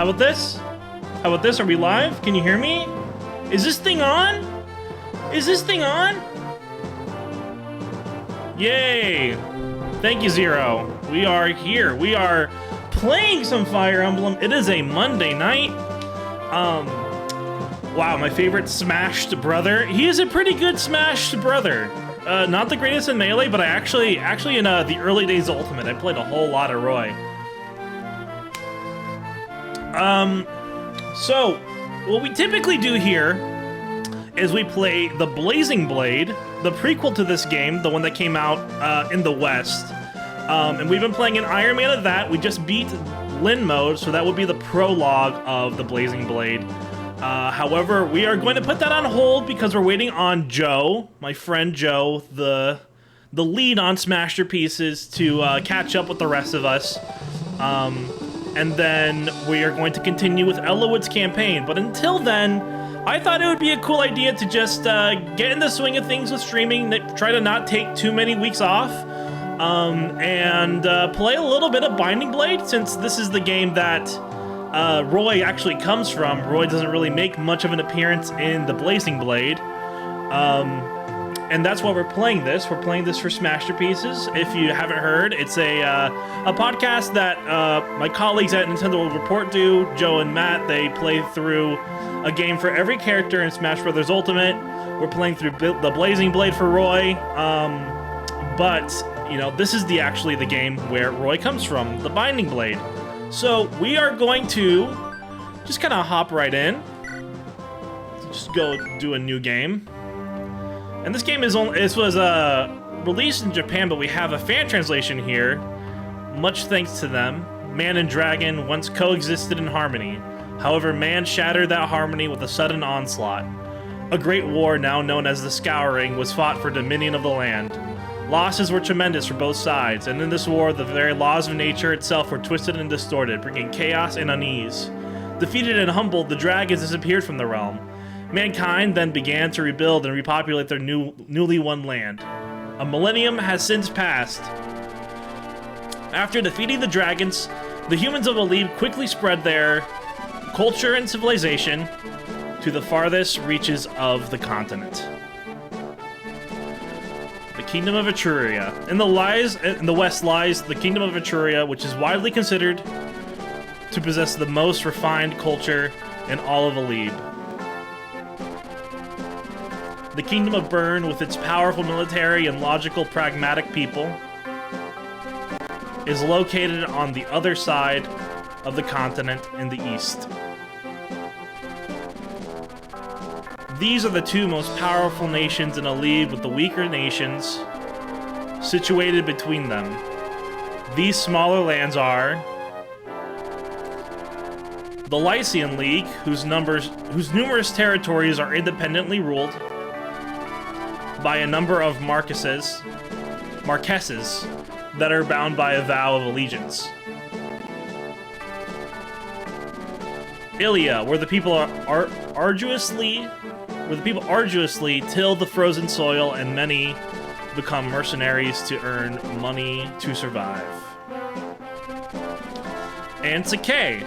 How about this? How about this? Are we live? Can you hear me? Is this thing on? Is this thing on? Yay! Thank you, Zero. We are here. We are playing some Fire Emblem. It is a Monday night. Wow, my favorite smashed brother. He is a pretty good smashed brother. Not the greatest in Melee, but I actually in the early days of Ultimate, I played a whole lot of Roy. So, what we typically do here is we play the Blazing Blade, the prequel to this game, the one that came out in the West. And we've been playing an Iron Man of that. We just beat Lin mode, so that would be the prologue of the Blazing Blade. However, we are going to put that on hold because we're waiting on Joe, my friend Joe, the lead on Smasher Pieces, to catch up with the rest of us. And then we are going to continue with Ellawood's campaign. But until then, I thought it would be a cool idea to just get in the swing of things with streaming, try to not take too many weeks off, and play a little bit of Binding Blade, since this is the game that Roy actually comes from. Roy doesn't really make much of an appearance in the Blazing Blade. And that's why we're playing this. We're playing this for Smasher Pieces. If you haven't heard, it's a podcast that my colleagues at Nintendo World Report do. Joe and Matt, they play through a game for every character in Smash Bros. Ultimate. We're playing through the Blazing Blade for Roy. But, you know, this is actually the game where Roy comes from, the Binding Blade. So we are going to just kind of hop right in. Just go do a new game. And this game was released in Japan, but we have a fan translation here. Much thanks to them. Man and dragon once coexisted in harmony. However, man shattered that harmony with a sudden onslaught. A great war, now known as the Scouring, was fought for dominion of the land. Losses were tremendous for both sides, and in this war, the very laws of nature itself were twisted and distorted, bringing chaos and unease. Defeated and humbled, the dragons disappeared from the realm. Mankind then began to rebuild and repopulate their newly won land. A millennium has since passed. After defeating the dragons, the humans of Alib quickly spread their culture and civilization to the farthest reaches of the continent. The Kingdom of Etruria. In the west lies the Kingdom of Etruria, which is widely considered to possess the most refined culture in all of Alib. The Kingdom of Bern, with its powerful military and logical, pragmatic people, is located on the other side of the continent in the east. These are the two most powerful nations in Alib, with the weaker nations situated between them. These smaller lands are the Lycian League, whose numerous territories are independently ruled by a number of marquesses that are bound by a vow of allegiance. Ilia, where the people arduously till the frozen soil, and many become mercenaries to earn money to survive. And Sakai,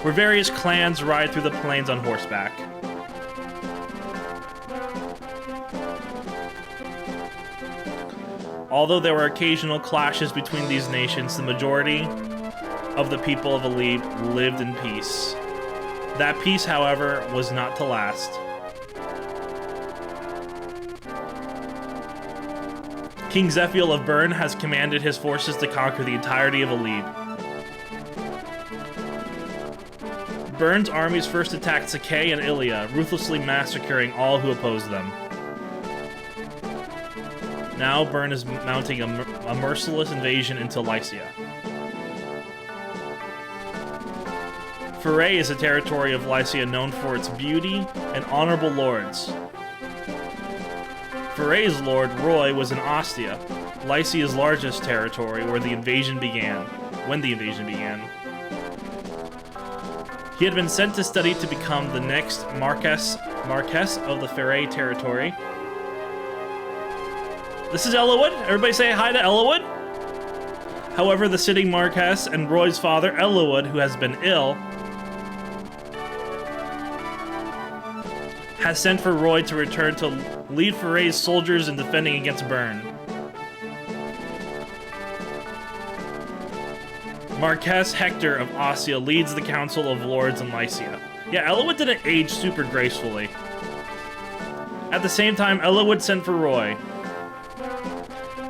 where various clans ride through the plains on horseback. Although there were occasional clashes between these nations, the majority of the people of Alib lived in peace. That peace, however, was not to last. King Zephiel of Bern has commanded his forces to conquer the entirety of Alib. Bern's armies first attacked Sakai and Ilia, ruthlessly massacring all who opposed them. Now Bern is mounting a merciless invasion into Lycia. Foray is a territory of Lycia known for its beauty and honorable lords. Foray's lord, Roy, was in Ostia, Lycia's largest territory, when the invasion began. He had been sent to study to become the next Marquess of the Foray territory. This is Ellawood. Everybody say hi to Ellawood. However, the sitting Marquess and Roy's father, Ellawood, who has been ill, has sent for Roy to return to lead Foray's soldiers in defending against Bern. Marquess Hector of Ostia leads the Council of Lords in Lycia. Yeah, Eliwood didn't age super gracefully. At the same time, Eliwood sent for Roy.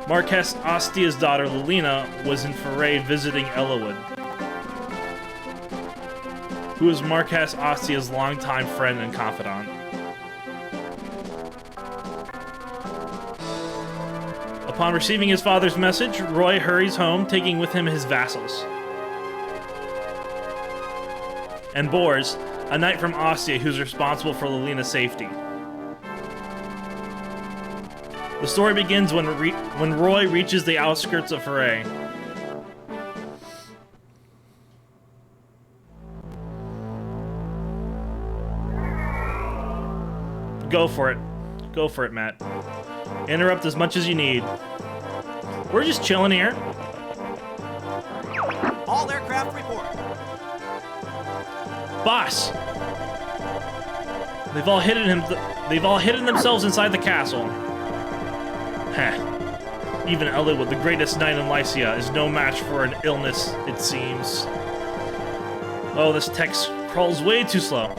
Marquess Ostia's daughter, Lilina, was in Foray visiting Eliwood, who was Marquess Ostia's longtime friend and confidant. Upon receiving his father's message, Roy hurries home, taking with him his vassals. And Bors, a knight from Ostia who's responsible for Lilina's safety. The story begins when Roy reaches the outskirts of Foray. Go for it. Go for it, Matt. Interrupt as much as you need. We're just chilling here. All aircraft report. Boss! They've all hidden themselves inside the castle. Heh. Even Eliwood, the greatest knight in Lycia, is no match for an illness, it seems. Oh, this text crawls way too slow.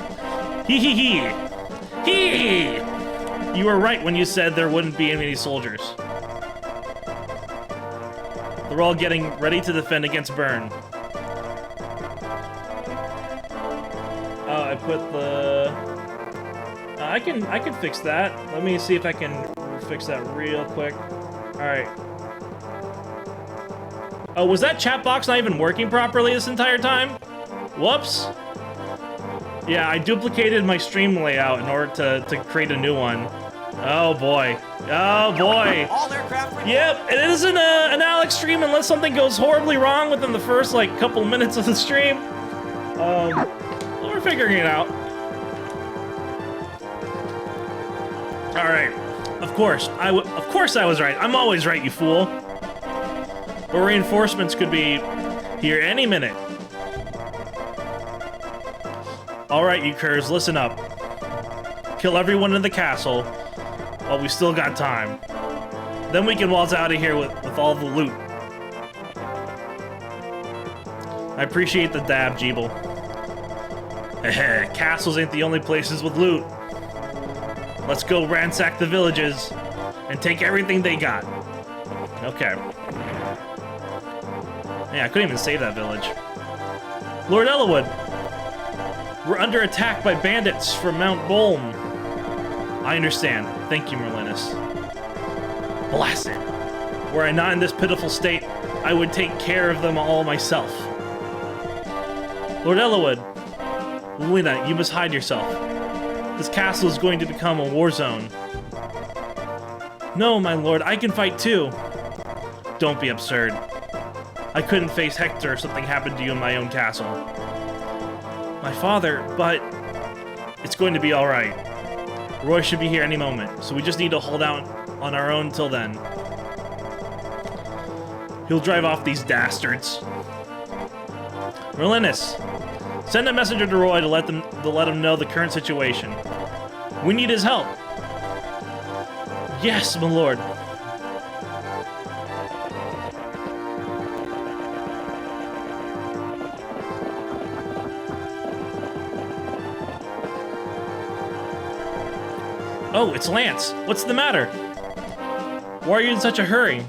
Hee hee hee! Hee! You were right when you said there wouldn't be any soldiers. They're all getting ready to defend against Bern. I put the... I can fix that. Let me see if I can fix that real quick. Alright. Oh, was that chat box not even working properly this entire time? Whoops. Yeah, I duplicated my stream layout in order to create a new one. Oh boy. Oh boy. All aircraft. Yep, it isn't an Alex stream unless something goes horribly wrong within the first like couple minutes of the stream. We're figuring it out. All right. Of course I was right. I'm always right, you fool. But reinforcements could be here any minute. All right, you curs, listen up. Kill everyone in the castle while we still got time. Then we can waltz out of here with all the loot. I appreciate the dab, Jeeble. Castles ain't the only places with loot. Let's go ransack the villages and take everything they got. Okay. Yeah, I couldn't even save that village. Lord Eliwood, we're under attack by bandits from Mount Bolm. I understand. Thank you, Merlinus. Blast it. Were I not in this pitiful state, I would take care of them all myself. Lord Eliwood, Lilina, you must hide yourself. This castle is going to become a war zone. No, my lord, I can fight too. Don't be absurd. I couldn't face Hector if something happened to you in my own castle. My father, but... It's going to be alright. Roy should be here any moment, so we just need to hold out on our own till then. He'll drive off these dastards. Merlinus, send a messenger to Roy to let him know the current situation. We need his help. Yes, my lord. Oh, it's Lance. What's the matter? Why are you in such a hurry?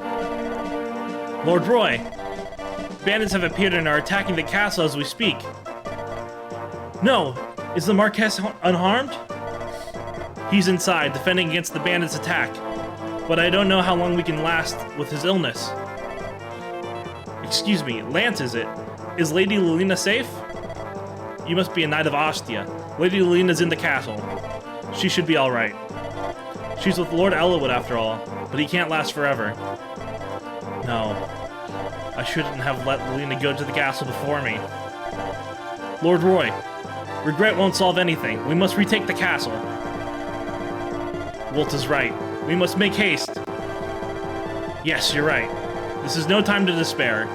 Lord Roy, bandits have appeared and are attacking the castle as we speak. No, is the Marquess unharmed? He's inside, defending against the bandits' attack, but I don't know how long we can last with his illness. Excuse me, Lance, is it? Is Lady Lilina safe? You must be a knight of Ostia. Lady Lilina's in the castle. She should be alright. She's with Lord Eliwood after all, but he can't last forever. No. I shouldn't have let Lilina go to the castle before me. Lord Roy, regret won't solve anything. We must retake the castle. Wolt is right. We must make haste. Yes, you're right. This is no time to despair.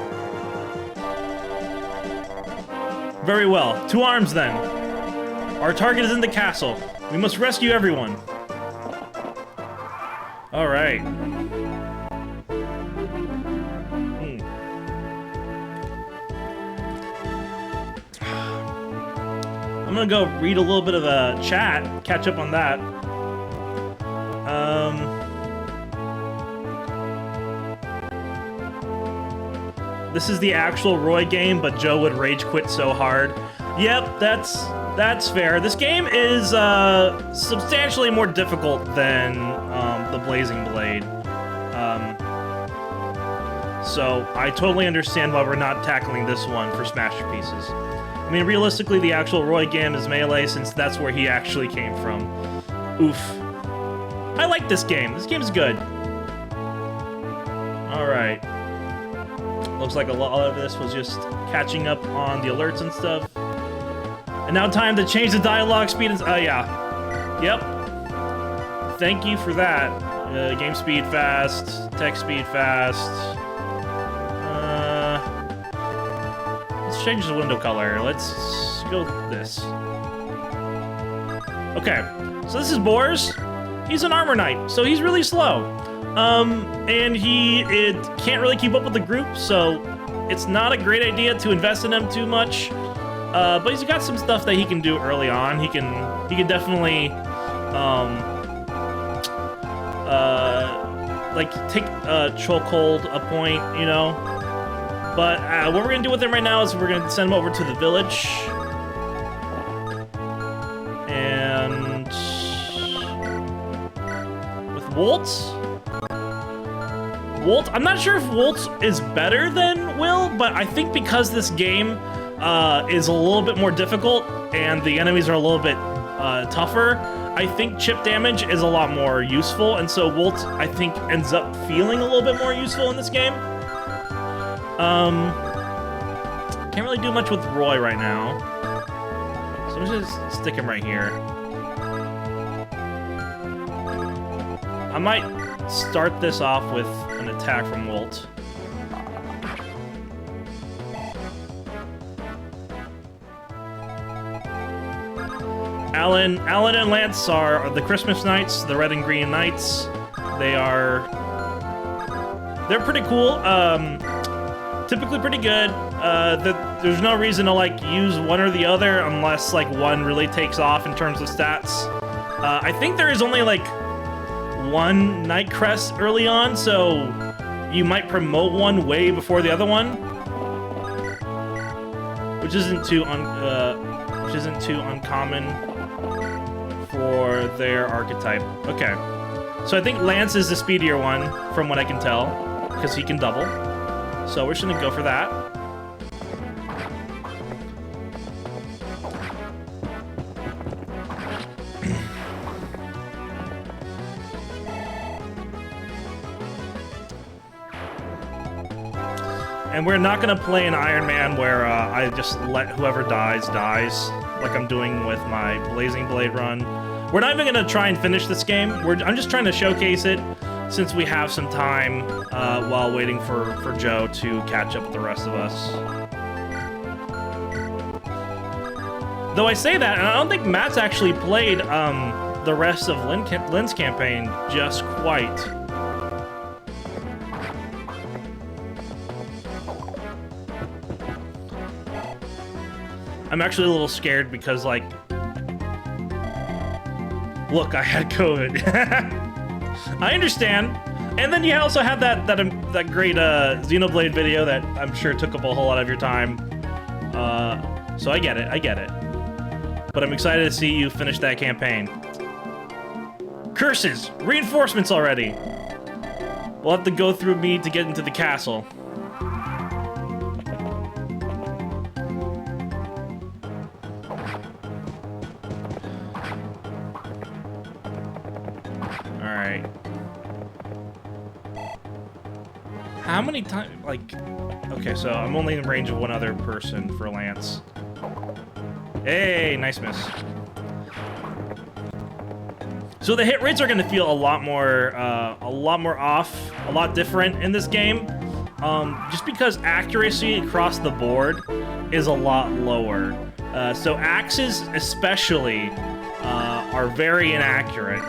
Very well. To arms, then. Our target is in the castle. We must rescue everyone. All right. I'm gonna go read a little bit of the chat, catch up on that. This is the actual Roy game, but Joe would rage quit so hard. Yep, that's fair. This game is substantially more difficult than the Blazing Blade. So I totally understand why we're not tackling this one for Smasher Pieces. I mean, realistically, the actual Roy game is Melee, since that's where he actually came from. Oof. I like this game. This game's good. Alright. Looks like a lot of this was just catching up on the alerts and stuff. And now time to change the dialogue speed and... yeah. Yep. Thank you for that. Game speed fast. Text speed fast. Let's change the window color. Let's go with this. Okay. So this is Boris. He's an armor knight, so he's really slow. And he can't really keep up with the group, so it's not a great idea to invest in him too much. But he's got some stuff that he can do early on. He can definitely like take chokehold a point, you know. But what we're gonna do with him right now is we're gonna send him over to the village. And with Wolt, I'm not sure if Wolt is better than Will, but I think because this game is a little bit more difficult and the enemies are a little bit tougher, I think chip damage is a lot more useful, and so Wolt, I think, ends up feeling a little bit more useful in this game. Can't really do much with Roy right now, so I'm just gonna stick him right here. I might start this off with an attack from Wolt. Alan and Lance are the Christmas Knights, the Red and Green Knights. They're pretty cool. Typically pretty good. There's no reason to like use one or the other unless like one really takes off in terms of stats. I think there is only like one Knight Crest early on, so you might promote one way before the other one, which isn't too uncommon for their archetype. Okay, so I think Lance is the speedier one from what I can tell, because he can double. So we're just gonna go for that. And we're not gonna play an Iron Man where I just let whoever dies, like I'm doing with my Blazing Blade run. We're not even gonna try and finish this game. I'm just trying to showcase it since we have some time while waiting for Joe to catch up with the rest of us. Though I say that, and I don't think Matt's actually played the rest of Lynn's campaign just quite. I'm actually a little scared because, like, look, I had COVID. I understand. And then you also had that great Xenoblade video that I'm sure took up a whole lot of your time. So I get it. But I'm excited to see you finish that campaign. Curses! Reinforcements already! We'll have to go through me to get into the castle. Alright. How many times, like... Okay, so I'm only in range of one other person for Lance. Hey, nice miss. So the hit rates are going to feel a lot more off, a lot different in this game, just because accuracy across the board is a lot lower. So axes especially are very inaccurate.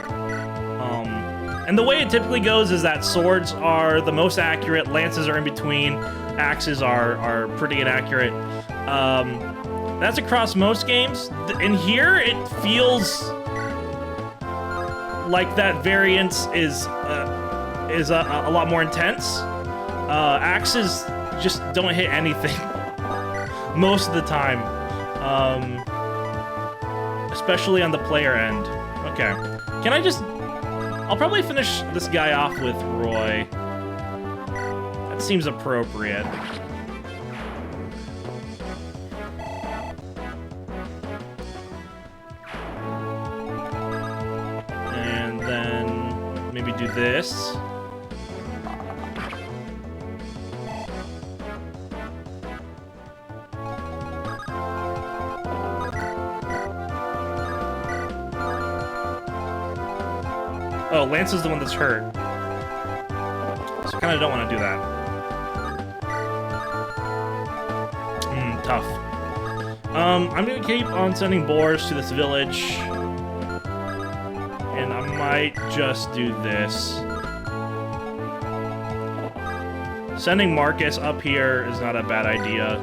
And the way it typically goes is that swords are the most accurate, lances are in between, axes are pretty inaccurate. That's across most games. In here, it feels like that variance is a lot more intense. Axes just don't hit anything most of the time, especially on the player end. Okay, can I just... I'll probably finish this guy off with Roy. That seems appropriate. And then maybe do this. Oh, Lance is the one that's hurt. So I kind of don't want to do that. Tough. I'm gonna keep on sending boars to this village. And I might just do this. Sending Marcus up here is not a bad idea.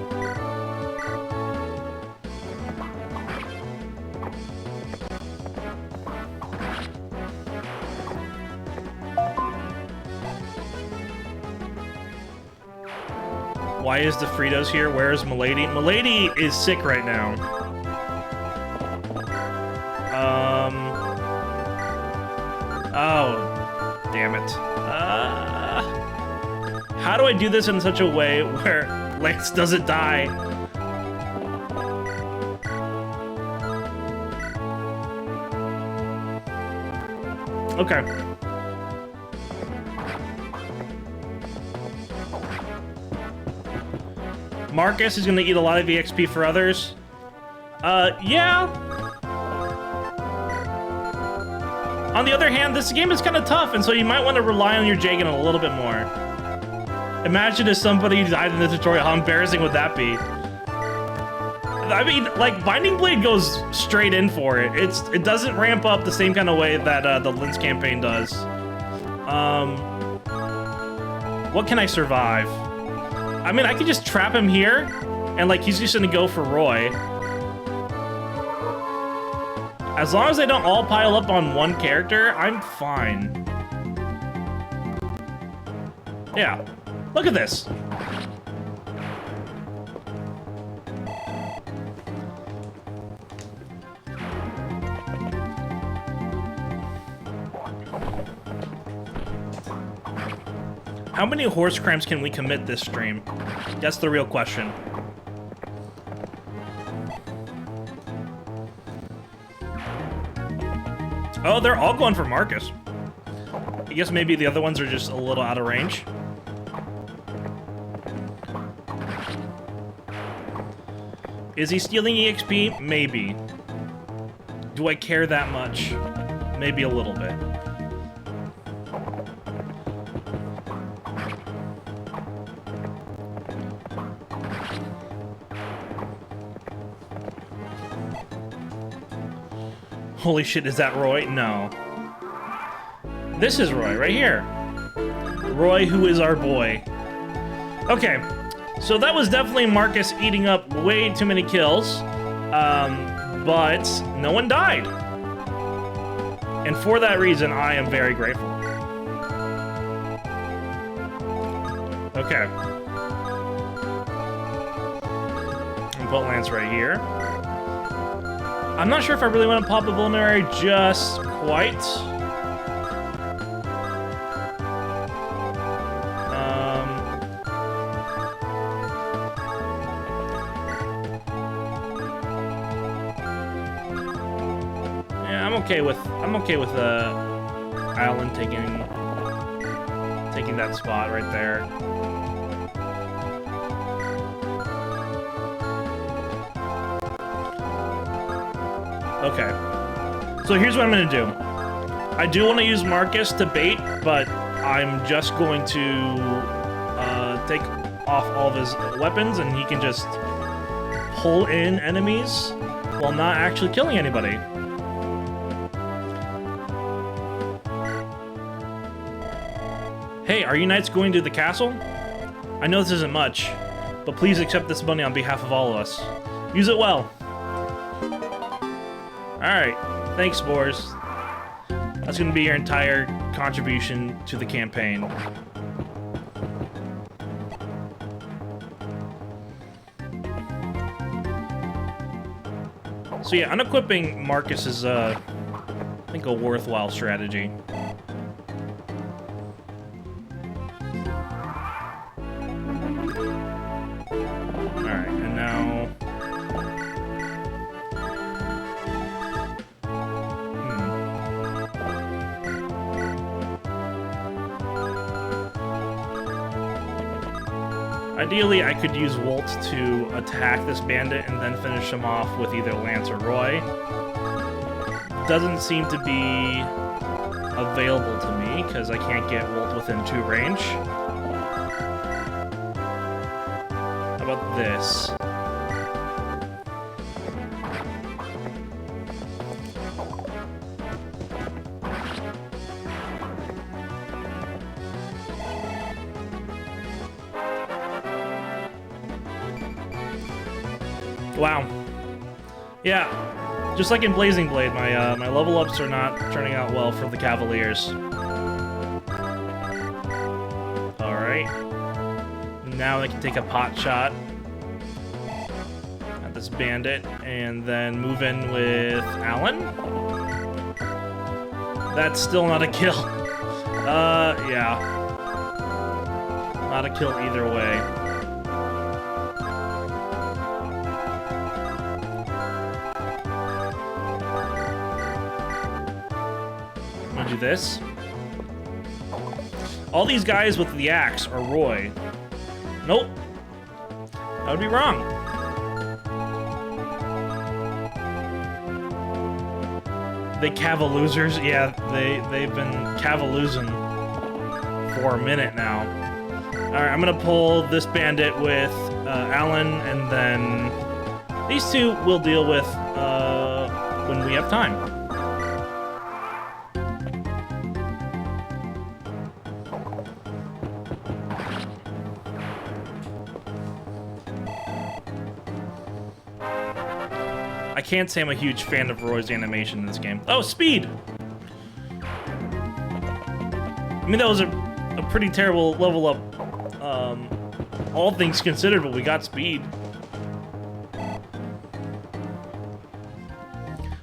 Why is the Fritos here? Where is Milady? Milady is sick right now. Oh, damn it. How do I do this in such a way where Lance doesn't die? Okay. Marcus is gonna eat a lot of EXP for others. Yeah. On the other hand, this game is kind of tough, and so you might want to rely on your Jagan a little bit more. Imagine if somebody died in the tutorial, how embarrassing would that be? I mean, like, Binding Blade goes straight in for it. It doesn't ramp up the same kind of way that the Linz campaign does. What can I survive? I mean, I could just trap him here, and like he's just gonna go for Roy. As long as they don't all pile up on one character, I'm fine. Yeah, look at this. How many horse crimes can we commit this stream? That's the real question. Oh, they're all going for Marcus. I guess maybe the other ones are just a little out of range. Is he stealing EXP? Maybe. Do I care that much? Maybe a little bit. Holy shit, is that Roy? No. This is Roy, right here. Roy, who is our boy. Okay, so that was definitely Marcus eating up way too many kills, but no one died. And for that reason, I am very grateful. Okay. I'll put Lance right here. I'm not sure if I really want to pop a preliminary just quite. Yeah, I'm okay with Alan taking that spot right there. Okay, so here's what I'm gonna do. I do want to use Marcus to bait, but I'm just going to take off all of his weapons, and he can just pull in enemies while not actually killing anybody. Hey, are you knights going to the castle? I know this isn't much, but please accept this money on behalf of all of us. Use it well. Alright, thanks, Spores. That's gonna be your entire contribution to the campaign. So yeah, unequipping Marcus is, I think, a worthwhile strategy. Alright, and now... Ideally, I could use Wolt to attack this bandit and then finish him off with either Lance or Roy. Doesn't seem to be available to me, because I can't get Wolt within 2 range. How about this? Wow. Yeah, just like in Blazing Blade, my my level ups are not turning out well for the Cavaliers. All right. Now I can take a pot shot at this bandit and then move in with Alan. That's still not a kill. Yeah. Not a kill either way. Do this. All these guys with the axe are Roy. Nope. That would be wrong. They cavaloosers. Yeah, they've been cavaloosing for a minute now. Alright, I'm gonna pull this bandit with Alan, and then these two we'll deal with when we have time. I can't say I'm a huge fan of Roy's animation in this game. Oh, speed! I mean, that was a pretty terrible level up, all things considered, but we got speed.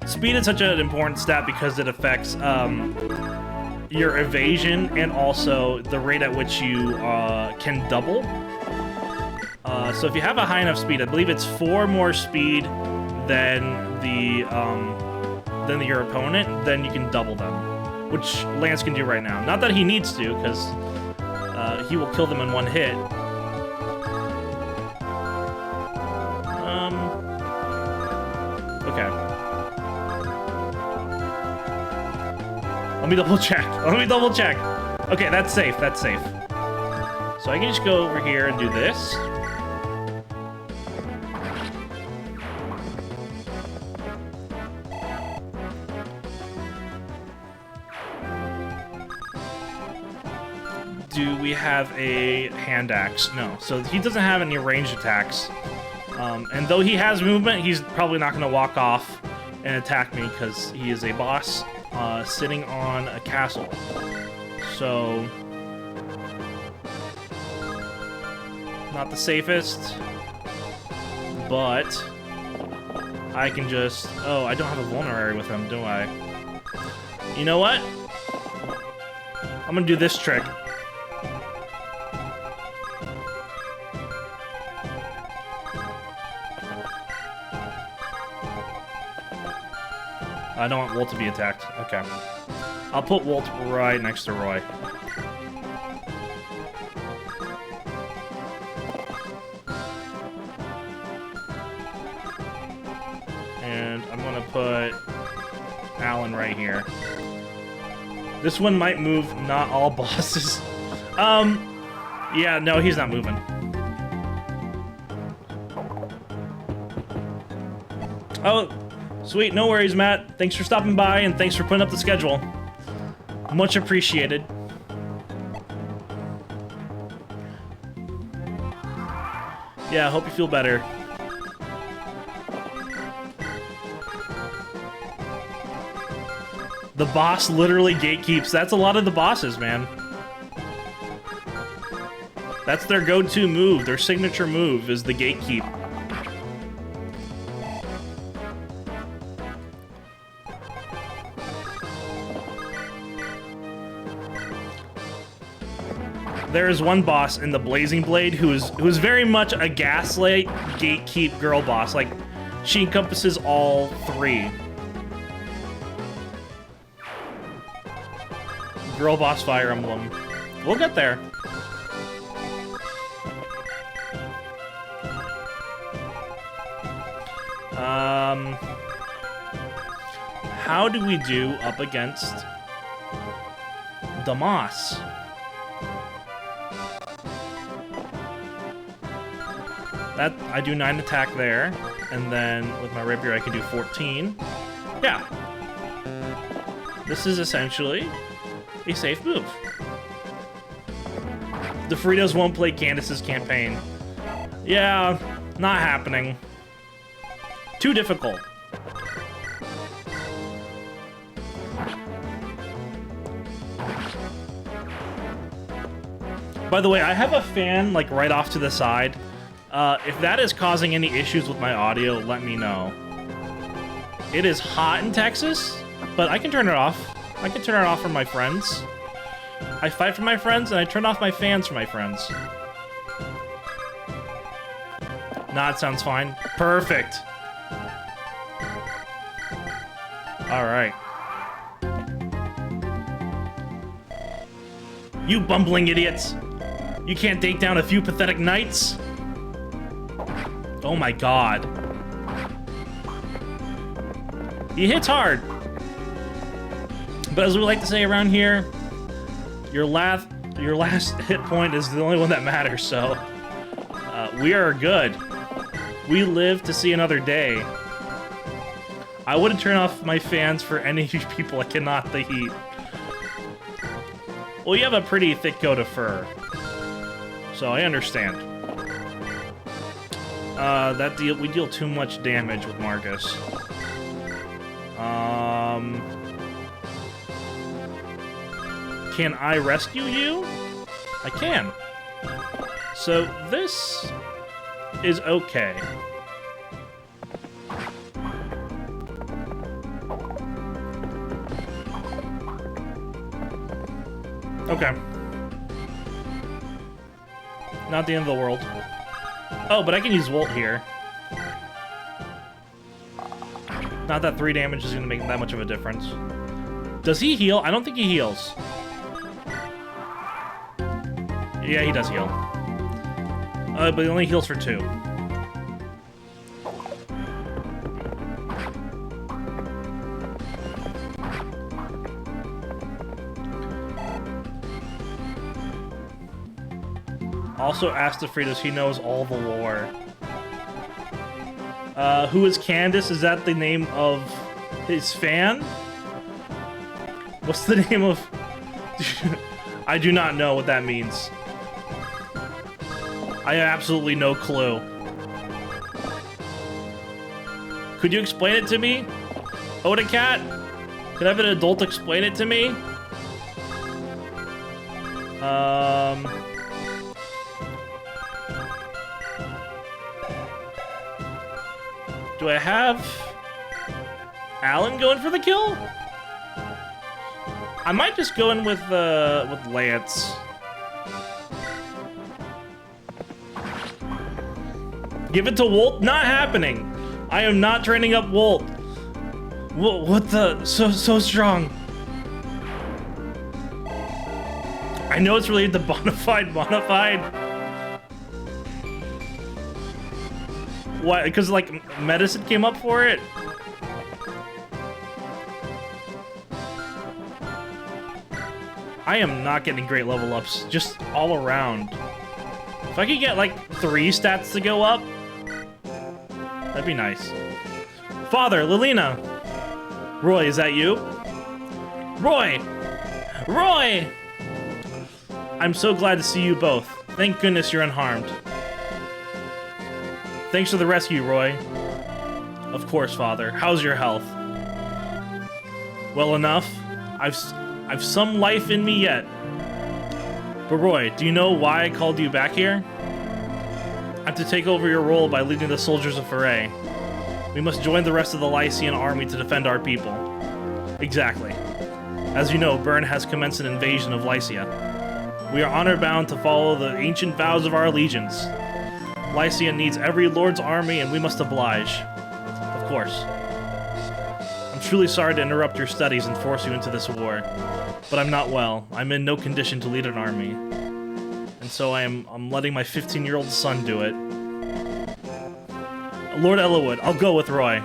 Speed is such an important stat because it affects your evasion and also the rate at which you can double. So if you have a high enough speed, I believe it's 4 more speed than your opponent, then you can double them, which Lance can do right now. Not that he needs to, because he will kill them in 1 hit. Okay. Let me double check. Let me double check. Okay, that's safe. That's safe. So I can just go over here and do this. Do we have a hand axe? No. So he doesn't have any ranged attacks. And though he has movement, he's probably not going to walk off and attack me because he is a boss sitting on a castle. So, not the safest, but I can just... Oh, I don't have a vulnerary with him, do I? You know what? I'm going to do this trick. I don't want Wolt to be attacked. Okay. I'll put Wolt right next to Roy. And I'm gonna put Alan right here. This one might move not all bosses. Yeah, no, he's not moving. Oh, sweet. No worries, Matt. Thanks for stopping by, and thanks for putting up the schedule. Much appreciated. Yeah, I hope you feel better. The boss literally gatekeeps. That's a lot of the bosses, man. That's their go-to move. Their signature move is the gatekeep. There is one boss in the Blazing Blade who's very much a gaslight gatekeep girl boss. Like, she encompasses all three. Girl boss Fire Emblem. We'll get there. How do we do up against Damas? That, I do 9 attack there, and then with my rapier I can do 14. Yeah. This is essentially a safe move. The Fritos won't play Candace's campaign. Yeah, not happening. Too difficult. By the way, I have a fan, like, right off to the side. If that is causing any issues with my audio, let me know. It is hot in Texas, but I can turn it off. I can turn it off for my friends. I fight for my friends, and I turn off my fans for my friends. Nah, it sounds fine. Perfect. Alright. You bumbling idiots! You can't take down a few pathetic knights? Oh my god. He hits hard. But as we like to say around here, your last hit point is the only one that matters, so we are good. We live to see another day. I wouldn't turn off my fans for any people I cannot the heat. Well, you have a pretty thick coat of fur, so I understand. We deal too much damage with Marcus. Can I rescue you? I can. So this is okay. Okay. Not the end of the world. Oh, but I can use Volt here. Not that 3 damage is going to make that much of a difference. Does he heal? I don't think he heals. Yeah, he does heal. But he only heals for 2. Also ask the Fritos, he knows all the lore. Who is Candace? Is that the name of his fan? What's the name of... I do not know what that means. I have absolutely no clue. Could you explain it to me? Oda Cat? Could I have an adult explain it to me? Do I have Alan going for the kill? I might just go in with Lance. Give it to Wolt? Not happening. I am not training up Wolt. What the? So strong. I know it's related to Bonafide. What? Because, like, medicine came up for it? I am not getting great level ups, just all around. If I could get, like, 3 stats to go up, that'd be nice. Father, Lilina! Roy, is that you? Roy! Roy! I'm so glad to see you both. Thank goodness you're unharmed. Thanks for the rescue, Roy. Of course, Father. How's your health? Well enough. I've some life in me yet. But Roy, do you know why I called you back here? I'm to take over your role by leading the soldiers of Foray. We must join the rest of the Lycian army to defend our people. Exactly. As you know, Bern has commenced an invasion of Lycia. We are honor-bound to follow the ancient vows of our allegiance. Lycia needs every lord's army, and we must oblige. Of course. I'm truly sorry to interrupt your studies and force you into this war, but I'm not well. I'm in no condition to lead an army. And so I'm letting my 15-year-old son do it. Lord Ellawood, I'll go with Roy.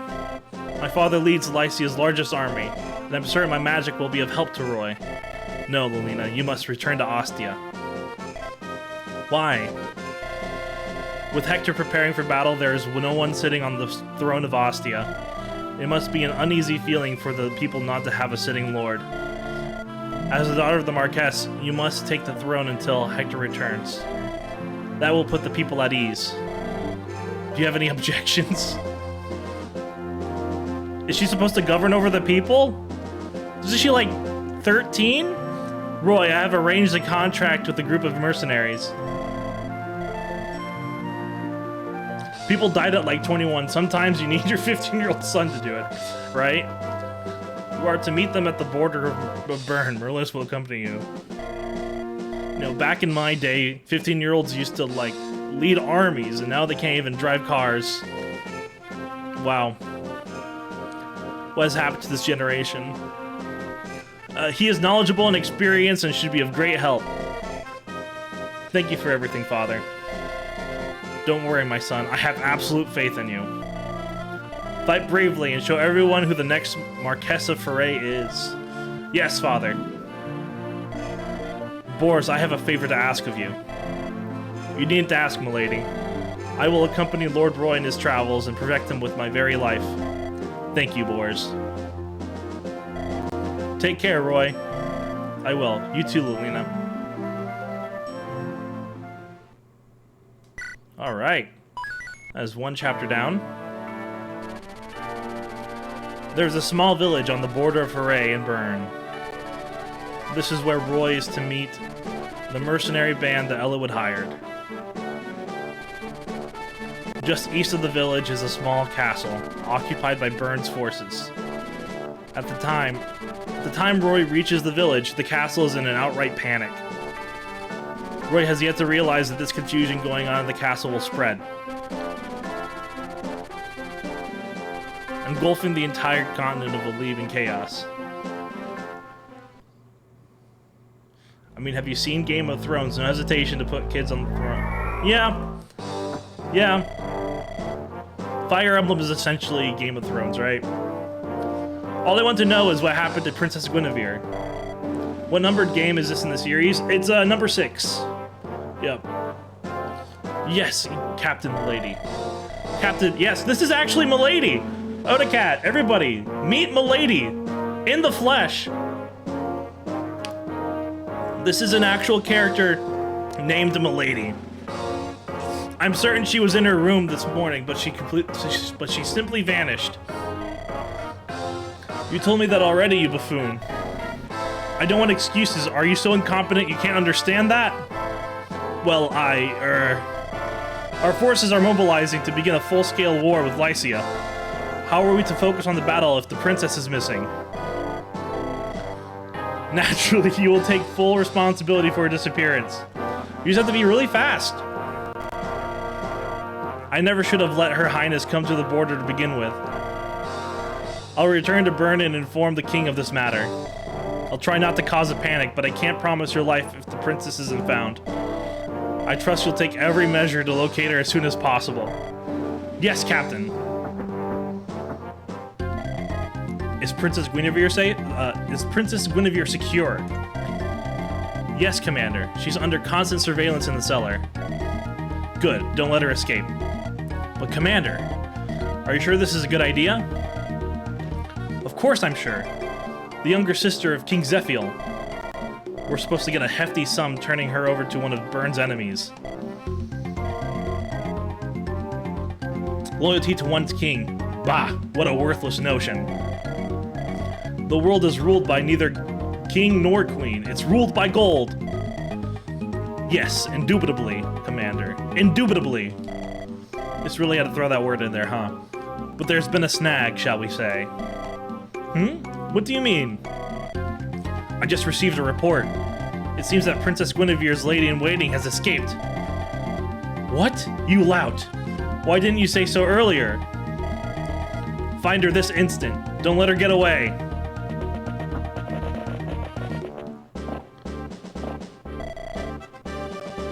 My father leads Lycia's largest army, and I'm certain my magic will be of help to Roy. No, Lilina, you must return to Ostia. Why? With Hector preparing for battle, there is no one sitting on the throne of Ostia. It must be an uneasy feeling for the people not to have a sitting lord. As the daughter of the Marquess, you must take the throne until Hector returns. That will put the people at ease. Do you have any objections? Is she supposed to govern over the people? Isn't she like 13? Roy, I have arranged a contract with a group of mercenaries. People died at like 21. Sometimes you need your 15-year-old son to do it, right? You are to meet them at the border of Bern. Merlis will accompany you. You know, back in my day, 15-year-olds used to, like, lead armies, and now they can't even drive cars. Wow. What has happened to this generation? He is knowledgeable and experienced and should be of great help. Thank you for everything, Father. Don't worry, my son. I have absolute faith in you. Fight bravely and show everyone who the next Marquess of Foray is. Yes, Father. Boris, I have a favor to ask of you. You needn't to ask, milady. I will accompany Lord Roy in his travels and protect him with my very life. Thank you, Boris. Take care, Roy. I will. You too, Lilina. Alright. That is one chapter down. There's a small village on the border of Foray and Bern. This is where Roy is to meet the mercenary band that Ellawood hired. Just east of the village is a small castle, occupied by Bern's forces. At the time Roy reaches the village, the castle is in an outright panic. Roy has yet to realize that this confusion going on in the castle will spread, engulfing the entire continent of Alib in chaos. I mean, have you seen Game of Thrones? No hesitation to put kids on the throne. Yeah. Fire Emblem is essentially Game of Thrones, right? All I want to know is what happened to Princess Guinevere. What numbered game is this in the series? It's number 6. Yep. Yes, Captain Milady. Captain, yes, this is actually Milady! Odacat, everybody, meet Milady in the flesh. This is an actual character named Milady. I'm certain she was in her room this morning, but she simply vanished. You told me that already, you buffoon. I don't want excuses. Are you so incompetent you can't understand that? Well, our forces are mobilizing to begin a full-scale war with Lycia. How are we to focus on the battle if the princess is missing? Naturally, you will take full responsibility for her disappearance. You just have to be really fast. I never should have let Her Highness come to the border to begin with. I'll return to Bern and inform the king of this matter. I'll try not to cause a panic, but I can't promise your life if the princess isn't found. I trust you'll take every measure to locate her as soon as possible. Yes, Captain. Is Princess Guinevere secure? Yes, Commander. She's under constant surveillance in the cellar. Good. Don't let her escape. But Commander, are you sure this is a good idea? course I'm sure. The younger sister of King Zephiel. We're supposed to get a hefty sum turning her over to one of Byrne's enemies. Loyalty to one's king. Bah, what a worthless notion. The world is ruled by neither king nor queen. It's ruled by gold. Yes, indubitably, Commander. Indubitably. Just really had to throw that word in there, huh? But there's been a snag, shall we say. What do you mean? I just received a report. It seems that Princess Guinevere's lady-in-waiting has escaped. What? You lout. Why didn't you say so earlier? Find her this instant. Don't let her get away.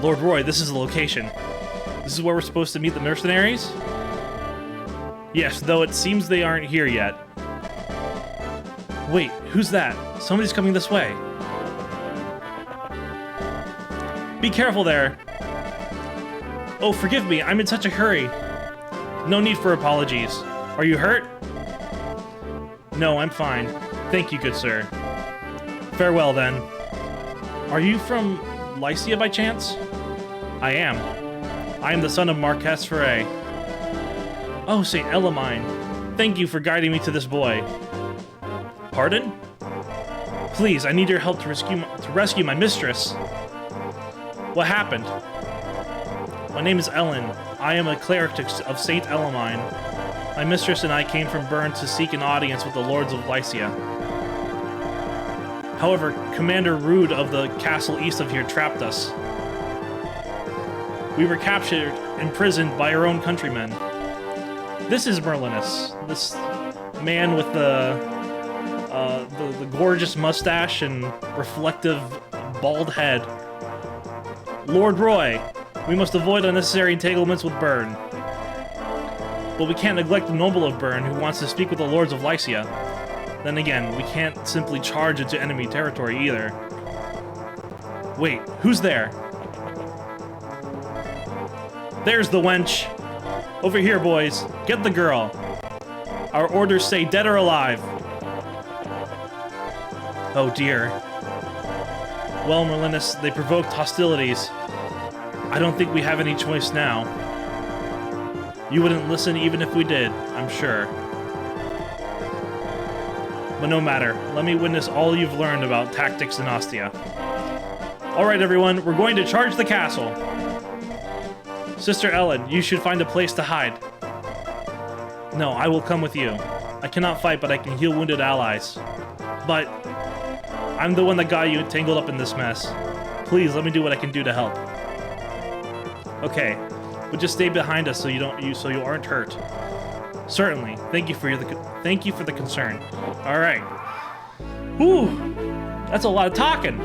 Lord Roy, this is the location. This is where we're supposed to meet the mercenaries? Yes, though it seems they aren't here yet. Wait, who's that? Somebody's coming this way. Be careful there. Oh, forgive me, I'm in such a hurry. No need for apologies. Are you hurt? No, I'm fine. Thank you, good sir. Farewell, then. Are you from Lycia by chance? I am. I am the son of Marquess Ferre. Oh, St. Elamine. Thank you for guiding me to this boy. Pardon? Please, I need your help to rescue my mistress. What happened? My name is Ellen. I am a cleric of St. Elamine. My mistress and I came from Byrne to seek an audience with the lords of Lycia. However, Commander Rude of the castle east of here trapped us. We were captured, imprisoned by our own countrymen. This is Merlinus, this man with the gorgeous mustache and reflective bald head. Lord Roy, we must avoid unnecessary entanglements with Byrne. But we can't neglect the noble of Byrne who wants to speak with the lords of Lycia. Then again, we can't simply charge into enemy territory either. Wait, who's there? There's the wench! Over here, boys. Get the girl. Our orders say dead or alive. Oh dear. Well, Merlinus, they provoked hostilities. I don't think we have any choice now. You wouldn't listen even if we did, I'm sure. But no matter, let me witness all you've learned about tactics in Ostia. Alright everyone, we're going to charge the castle. Sister Ellen, you should find a place to hide. No, I will come with you. I cannot fight, but I can heal wounded allies. But I'm the one that got you tangled up in this mess. Please, let me do what I can do to help. Okay, but just stay behind us so you aren't hurt. Certainly. Thank you for the concern. All right. Whew, that's a lot of talking.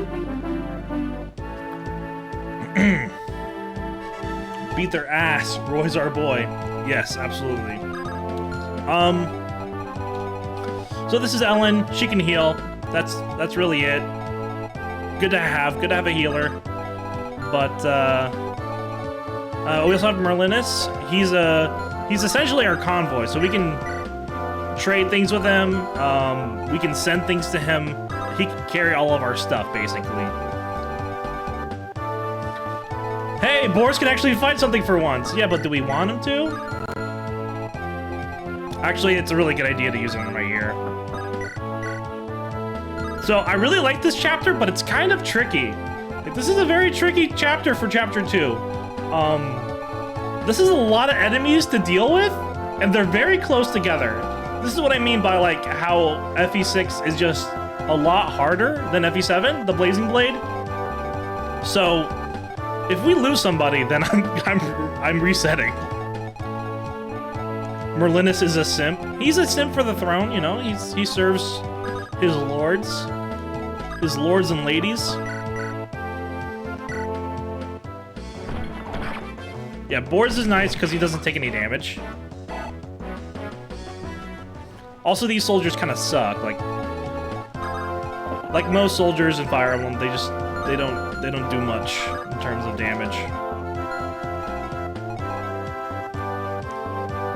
Beat their ass. Roy's our boy. Yes, absolutely. So this is Ellen. She can heal. That's really it. Good to have a healer. But we also have Merlinus. He's essentially our convoy, so we can trade things with him. We can send things to him. He can carry all of our stuff, basically. Hey, Boris can actually fight something for once. Yeah, but do we want him to? Actually, it's a really good idea to use him right here. So, I really like this chapter, but it's kind of tricky. This is a very tricky chapter for Chapter 2. This is a lot of enemies to deal with, and they're very close together. This is what I mean by, like, how FE6 is just a lot harder than FE7, the Blazing Blade. So, if we lose somebody, then I'm resetting. Merlinus is a simp. He's a simp for the throne, you know. He serves his lords and ladies. Yeah, Boris is nice because he doesn't take any damage. Also, these soldiers kind of suck. Like most soldiers in Fire Emblem, they don't do much in terms of damage.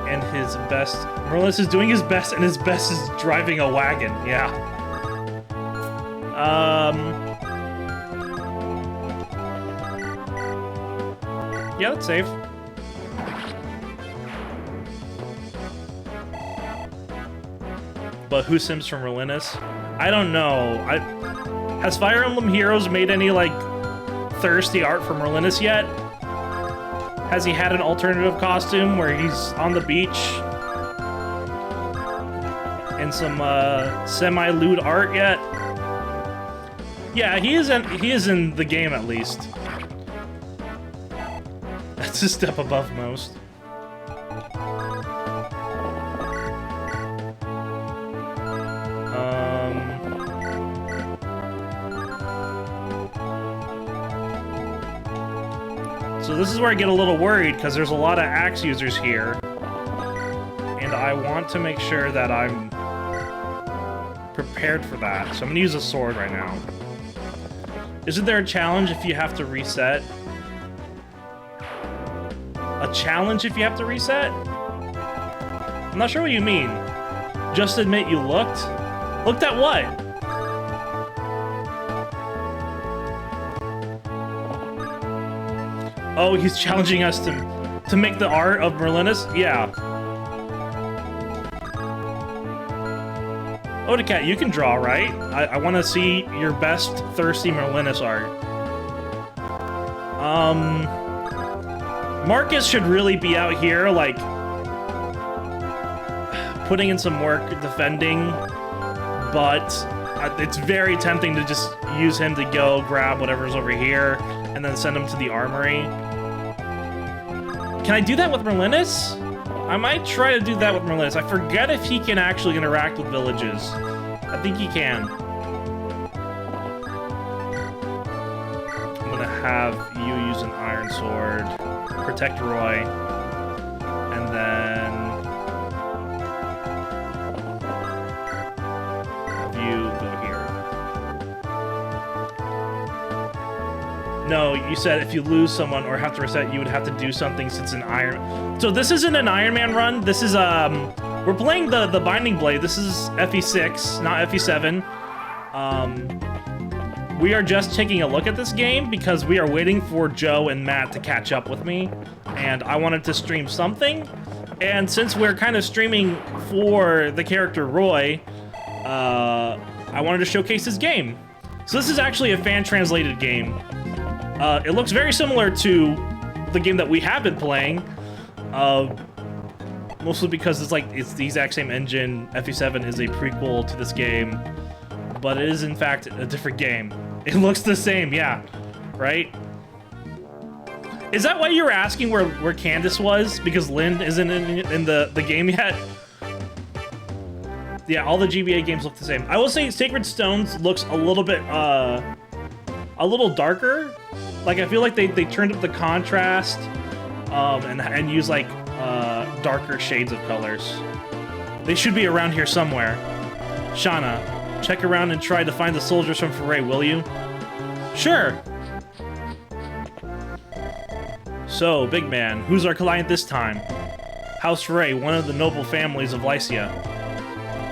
And his best. Merlinus is doing his best, and his best is driving a wagon. Yeah. Yeah, that's safe. But who sims from Merlinus? I don't know. Has Fire Emblem Heroes made any, like, thirsty art for Merlinus yet? Has he had an alternative costume where he's on the beach in some semi-lewd art yet? Yeah, he is in the game at least. That's a step above most. So this is where I get a little worried, because there's a lot of axe users here. And I want to make sure that I'm prepared for that. So I'm going to use a sword right now. Isn't there a challenge if you have to reset? A challenge if you have to reset? I'm not sure what you mean. Just admit you looked? Looked at what? Oh, he's challenging us to make the art of Merlinus? Yeah. Odacat, you can draw, right? I want to see your best thirsty Merlinus art. Marcus should really be out here, like, putting in some work defending, but it's very tempting to just use him to go grab whatever's over here and then send him to the armory. Can I do that with Merlinus? I might try to do that with Merlinus. I forget if he can actually interact with villages. I think he can. I'm gonna have you use an iron sword, protect Roy, and then have you go here. No, you said if you lose someone or have to reset, you would have to do something since an Iron... So this isn't an Iron Man run. This is, we're playing the Binding Blade. This is FE6, not FE7. We are just taking a look at this game because we are waiting for Joe and Matt to catch up with me. And I wanted to stream something. And since we're kind of streaming for the character Roy, I wanted to showcase his game. So this is actually a fan-translated game. It looks very similar to the game that we have been playing, mostly because it's the exact same engine. FE7 is a prequel to this game, but it is in fact a different game. It looks the same, yeah, right? Is that why you were asking where Candace was? Because Lynn isn't in the game yet? Yeah, all the GBA games look the same. I will say Sacred Stones looks a little bit, a little darker. Like, I feel like they turned up the contrast, and used, like, darker shades of colors. They should be around here somewhere. Shauna, check around and try to find the soldiers from Foray, will you? Sure! So, big man, who's our client this time? House Foray, one of the noble families of Lycia.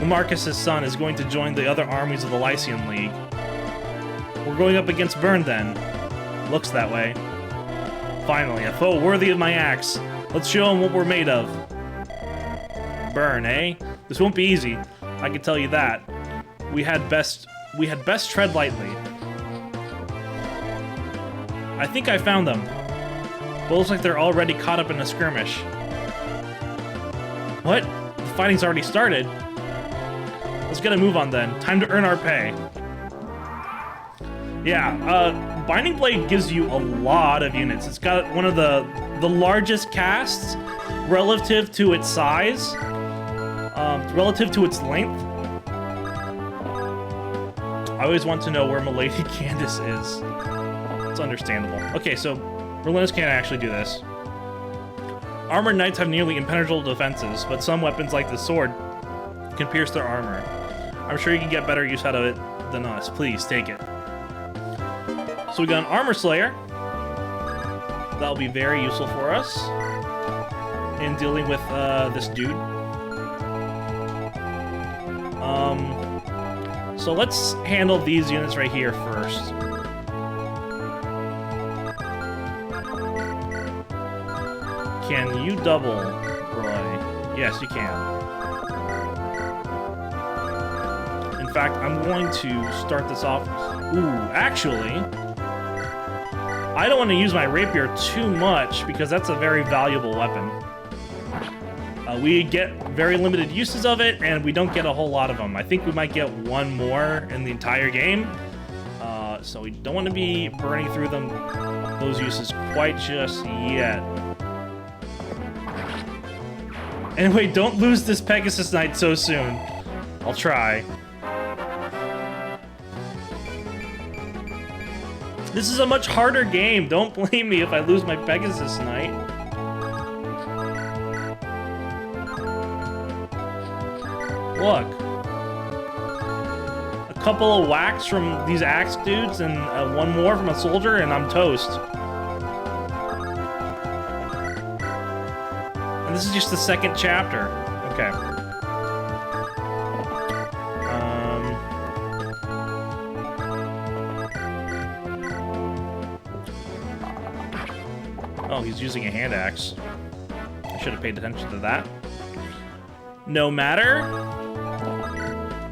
Marcus's son is going to join the other armies of the Lycian League. We're going up against Byrne, then. Looks that way. Finally, a foe worthy of my axe. Let's show him what we're made of. Byrne, eh? This won't be easy. I can tell you that. We had best tread lightly. I think I found them. But it looks like they're already caught up in a skirmish. What? The fighting's already started. Let's get a move on then. Time to earn our pay. Yeah, Binding Blade gives you a lot of units. It's got one of the largest casts relative to its size, relative to its length. I always want to know where Milady Candace is. It's understandable. Okay, so Merlinus can't actually do this. Armored knights have nearly impenetrable defenses, but some weapons like the sword can pierce their armor. I'm sure you can get better use out of it than us. Please, take it. So we got an Armor Slayer. That'll be very useful for us. in dealing with this dude. So let's handle these units right here first. Can you double, Roy? Yes, you can. In fact, I'm going to start this off. Ooh, actually, I don't want to use my rapier too much because that's a very valuable weapon. We get very limited uses of it, and we don't get a whole lot of them. I think we might get one more in the entire game, so we don't want to be burning through those uses quite just yet. Anyway, don't lose this Pegasus Knight so soon. I'll try. This is a much harder game. Don't blame me if I lose my Pegasus Knight. Look. A couple of whacks from these axe dudes and one more from a soldier and I'm toast. And this is just the second chapter. Okay. Oh, he's using a hand axe. I should have paid attention to that. No matter.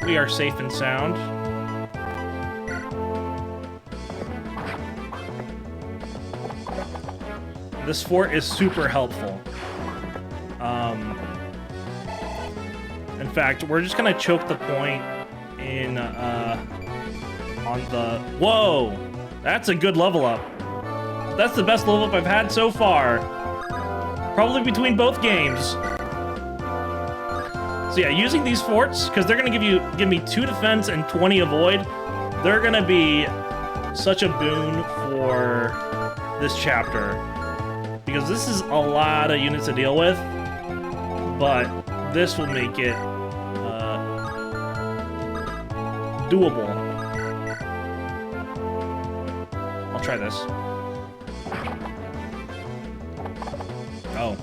We are safe and sound. This fort is super helpful. In fact, we're just gonna choke the point in on the. Whoa, that's a good level up. That's the best level up I've had so far. Probably between both games. So yeah, using these forts, because they're gonna give me 2 defense and 20 avoid, they're gonna be such a boon for this chapter. Because this is a lot of units to deal with, but this will make it doable. I'll try this. Oh.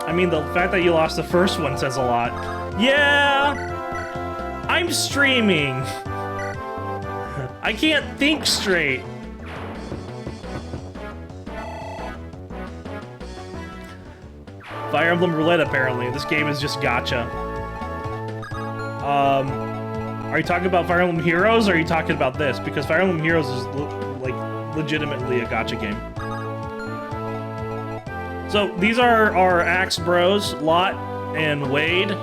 I mean, the fact that you lost the first one says a lot. Yeah! I'm streaming! I can't think straight. Fire Emblem Roulette, apparently. This game is just gacha. Are you talking about Fire Emblem Heroes, or are you talking about this? Because Fire Emblem Heroes is, like, legitimately a gacha game. So, these are our Axe Bros, Lot and Wade. They're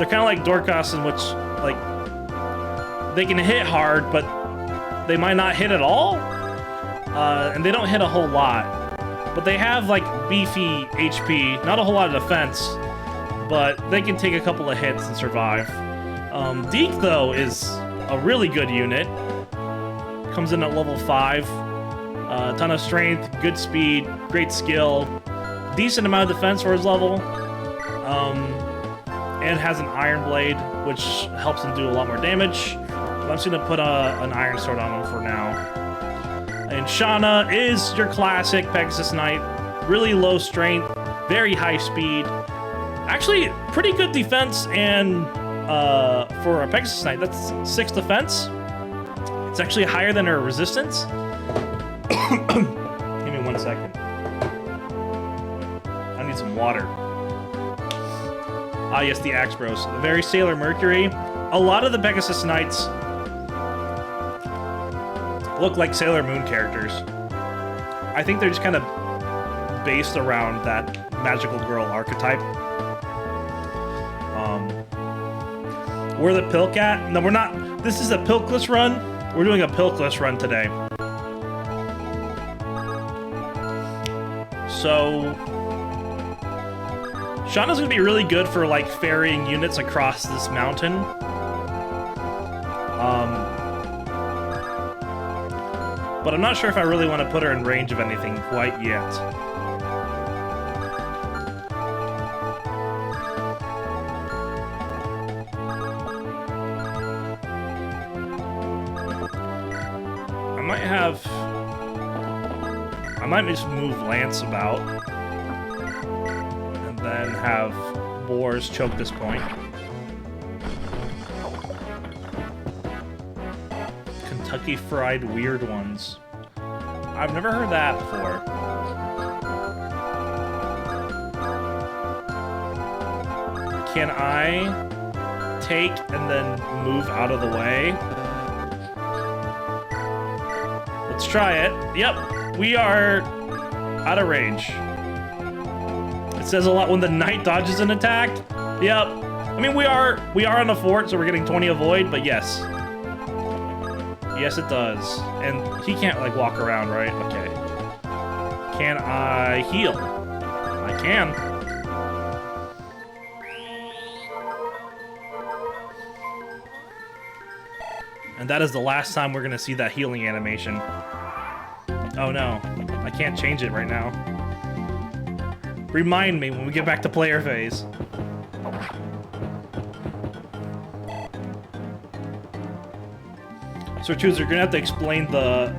kind of like Dorcas, in which, like, they can hit hard, but they might not hit at all. And they don't hit a whole lot. But they have, like, beefy HP, not a whole lot of defense, but they can take a couple of hits and survive. Deke, though, is a really good unit. Comes in at level 5. A ton of strength, good speed, great skill, decent amount of defense for his level, and has an Iron Blade, which helps him do a lot more damage. But I'm just gonna put an Iron Sword on him for now. And Shauna is your classic Pegasus Knight. Really low strength, very high speed. Actually, pretty good defense, and for a Pegasus Knight, that's 6 defense. It's actually higher than her resistance. Give me 1 second. I need some water. Ah, yes, the Axe Bros. Very Sailor Mercury. A lot of the Pegasus Knights look like Sailor Moon characters. I think they're just kind of based around that magical girl archetype. We're the Pilcat. No, we're not. This is a Pilkless run. We're doing a Pilkless run today. So, Shauna's gonna be really good for, like, ferrying units across this mountain. But I'm not sure if I really want to put her in range of anything quite yet. I might just move Lance about. And then have Boars choke this point. Kentucky Fried Weird Ones. I've never heard that before. Can I take and then move out of the way? Let's try it. Yep, we are out of range. It says a lot when the knight dodges an attack. Yep. I mean, we are on a fort, so we're getting 20 avoid, but yes. Yes, it does. And he can't, like, walk around, right? Okay. Can I heal? I can. And that is the last time we're gonna see that healing animation. Oh no, I can't change it right now. Remind me when we get back to player phase. So Chooser, you're gonna have to explain the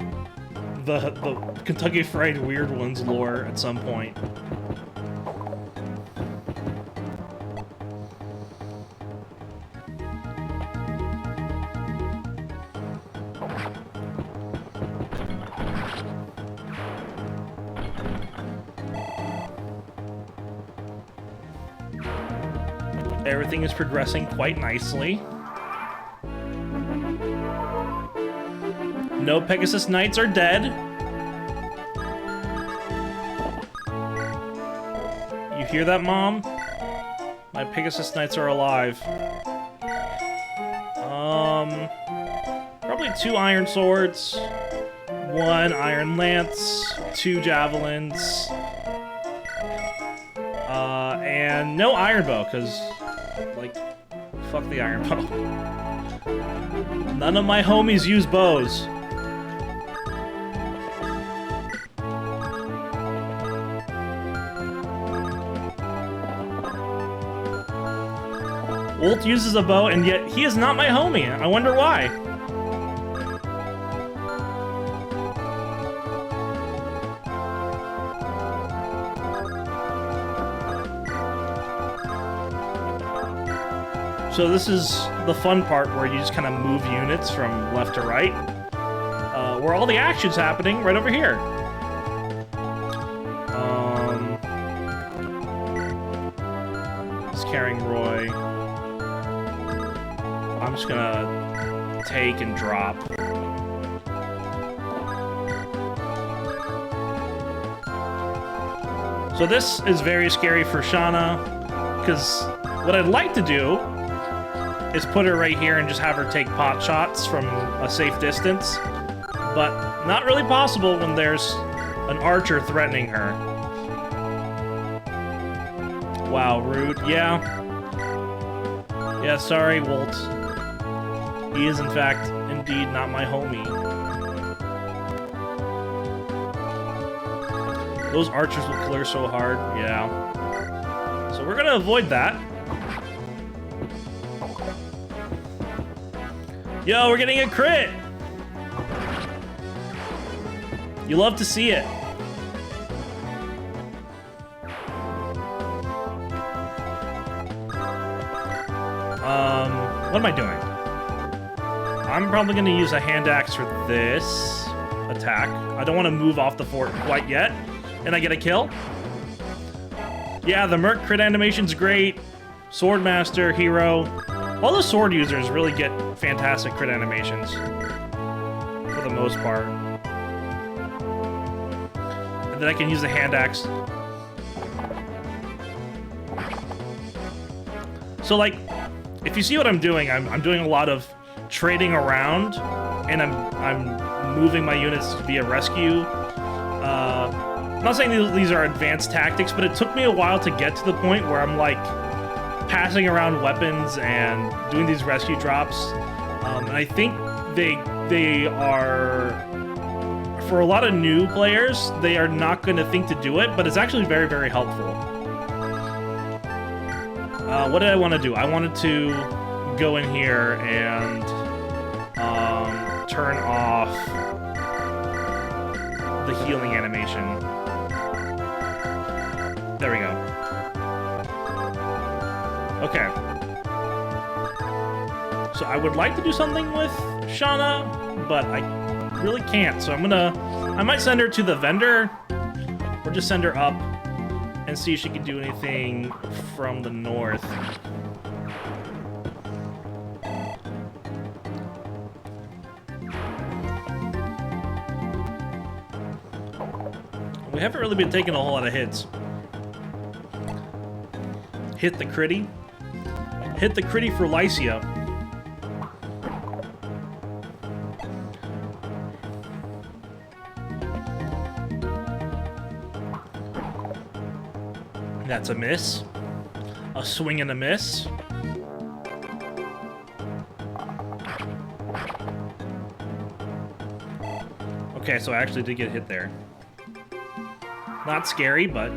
Kentucky Fried Weird Ones lore at some point. Everything is progressing quite nicely. No Pegasus Knights are dead. You hear that, Mom? My Pegasus Knights are alive. Probably 2 Iron Swords, 1 Iron Lance, 2 Javelins, and no Iron Bow, because, like, fuck the Iron Bow. None of my homies use bows. Wolt uses a bow, and yet he is not my homie. I wonder why. So this is the fun part where you just kind of move units from left to right. Where all the action's happening, right over here. He's carrying Roy. I'm just gonna take and drop. So this is very scary for Shauna, because what I'd like to do is put her right here and just have her take pot shots from a safe distance, but not really possible when there's an archer threatening her. Wow, rude. Yeah. Yeah, sorry, Wolt. He is, in fact, indeed not my homie. Those archers will kill her so hard. Yeah. So we're gonna avoid that. Yo, we're getting a crit! You love to see it. What am I doing? I'm probably going to use a hand axe for this attack. I don't want to move off the fort quite yet. And I get a kill. Yeah, the Merc crit animation's great. Swordmaster, hero. All the sword users really get fantastic crit animations. For the most part. And then I can use the hand axe. So, like, if you see what I'm doing, I'm doing a lot of trading around, and I'm moving my units via rescue. I'm not saying these are advanced tactics, but it took me a while to get to the point where I'm like passing around weapons and doing these rescue drops. And I think they are, for a lot of new players, they are not going to think to do it, but it's actually very, very helpful. What did I want to do? I wanted to go in here and turn off the healing animation. There we go. Okay. So I would like to do something with Shauna, but I really can't. So I might send her to the vendor, or just send her up and see if she can do anything from the north. We haven't really been taking a whole lot of hits. Hit the critty. Hit the critty for Lycia. That's a miss. A swing and a miss. Okay, so I actually did get hit there. Not scary, but...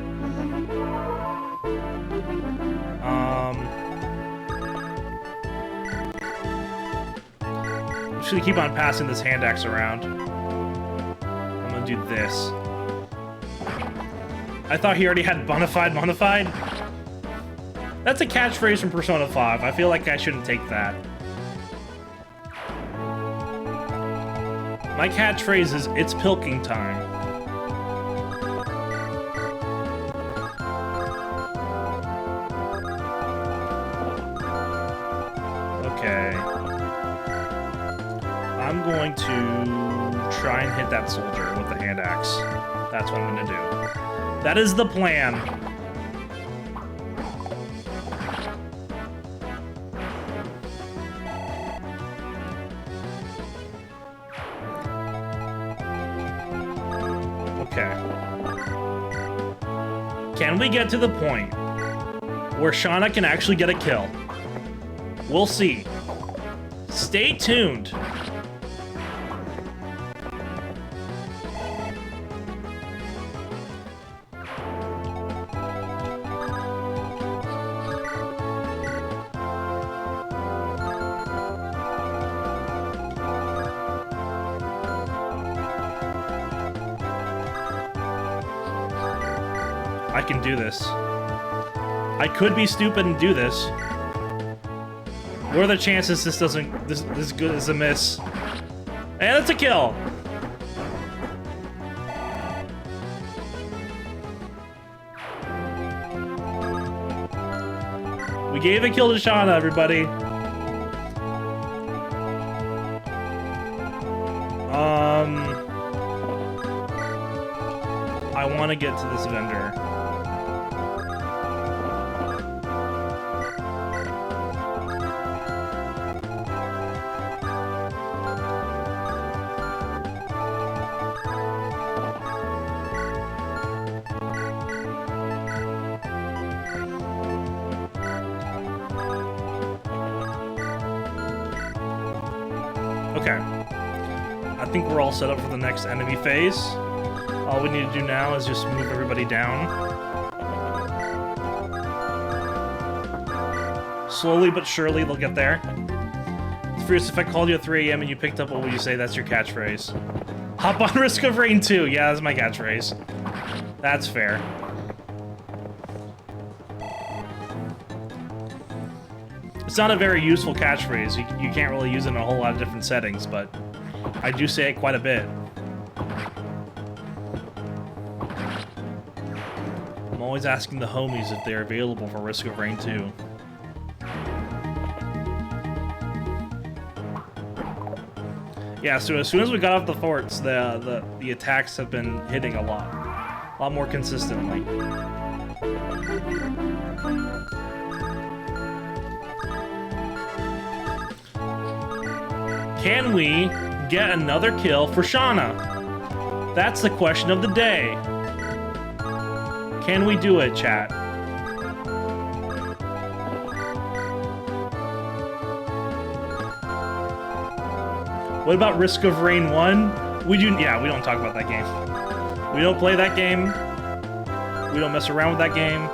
I'm just gonna keep on passing this hand axe around. I'm gonna do this. I thought he already had bonafide. That's a catchphrase from Persona 5. I feel like I shouldn't take that. My catchphrase is, it's pilking time. Okay. I'm going to try and hit that soldier with the hand axe. That's what I'm gonna do. That is the plan. Okay. Can we get to the point where Shauna can actually get a kill? We'll see. Stay tuned. I can do this. I could be stupid and do this. What are the chances this doesn't... This good as a miss? And it's a kill! We gave a kill to Shauna, everybody. I want to get to this vendor. Okay. I think we're all set up for the next enemy phase. All we need to do now is just move everybody down. Slowly but surely they'll get there. Furious, if I called you at 3 AM and you picked up, what would you say? That's your catchphrase. Hop on Risk of Rain 2. Yeah, that's my catchphrase. That's fair. It's not a very useful catchphrase. You can't really use it in a whole lot of different settings, but I do say it quite a bit. I'm always asking the homies if they're available for Risk of Rain 2. Yeah, so as soon as we got off the forts, the attacks have been hitting a lot more consistently. Can we get another kill for Shauna? That's the question of the day. Can we do it, chat? What about Risk of Rain 1? We don't talk about that game. We don't play that game. We don't mess around with that game.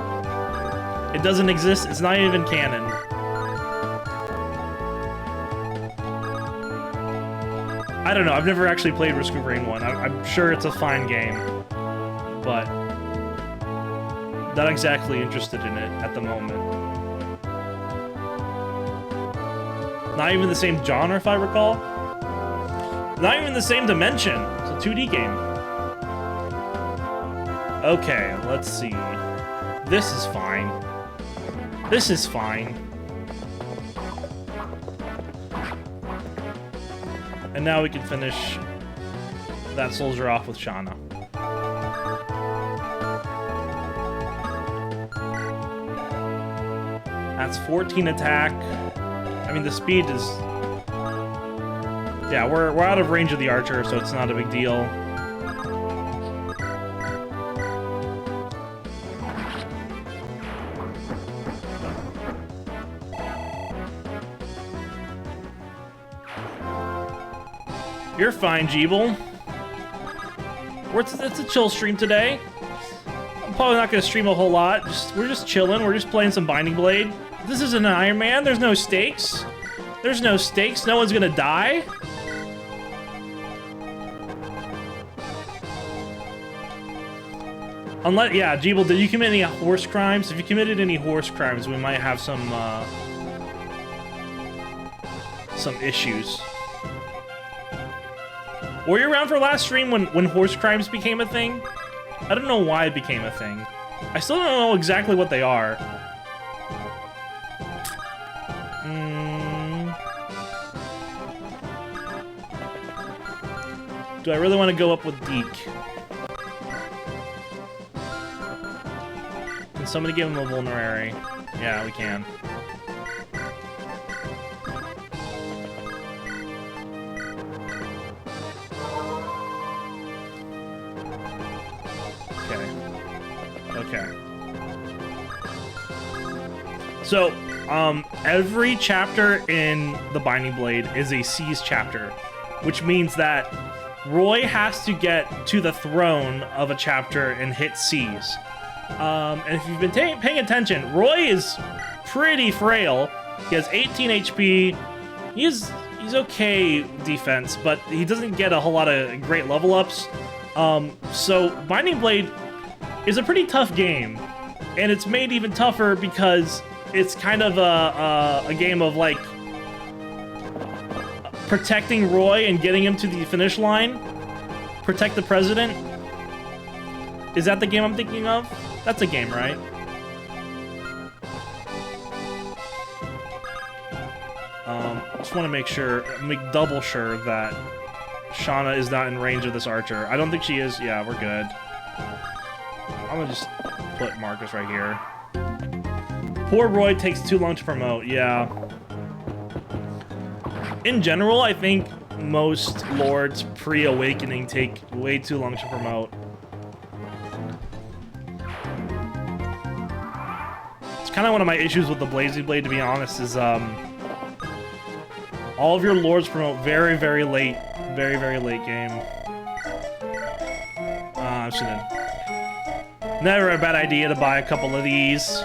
It doesn't exist. It's not even canon. I don't know. I've never actually played Risk of Rain 1. I'm sure it's a fine game, but not exactly interested in it at the moment. Not even the same genre, if I recall. Not even the same dimension. It's a 2D game. Okay, let's see. This is fine. This is fine. And now we can finish that soldier off with Shauna. That's 14 attack. I mean, the speed is... Yeah, we're out of range of the archer, so it's not a big deal. You're fine, Jeeble. It's a chill stream today. I'm probably not going to stream a whole lot. We're just chilling. We're just playing some Binding Blade. This isn't an Iron Man. There's no stakes. There's no stakes. No one's going to die. Unless, yeah, Jeeble, did you commit any horse crimes? If you committed any horse crimes, we might have some issues. Were you around for last stream when horse crimes became a thing? I don't know why it became a thing. I still don't know exactly what they are. Do I really want to go up with Deke? Can somebody give him a vulnerary? Yeah, we can. Okay. So, every chapter in the Binding Blade is a Seize chapter, which means that Roy has to get to the throne of a chapter and hit Seize. And if you've been paying attention, Roy is pretty frail. He has 18 HP. He's okay defense, but he doesn't get a whole lot of great level ups. So Binding Blade is a pretty tough game, and it's made even tougher because it's kind of a game of like protecting Roy and getting him to the finish line. Protect the president. Is that the game I'm thinking of? That's a game, right? Just want to make double sure that Shauna is not in range of this archer. I don't think she is. Yeah, we're good. I'm gonna just put Marcus right here. Poor Roy takes too long to promote. Yeah. In general, I think most lords pre-awakening take way too long to promote. It's kind of one of my issues with the Blazing Blade, to be honest, is all of your lords promote very, very late. Very, very late game. I'm just gonna... Never a bad idea to buy a couple of these.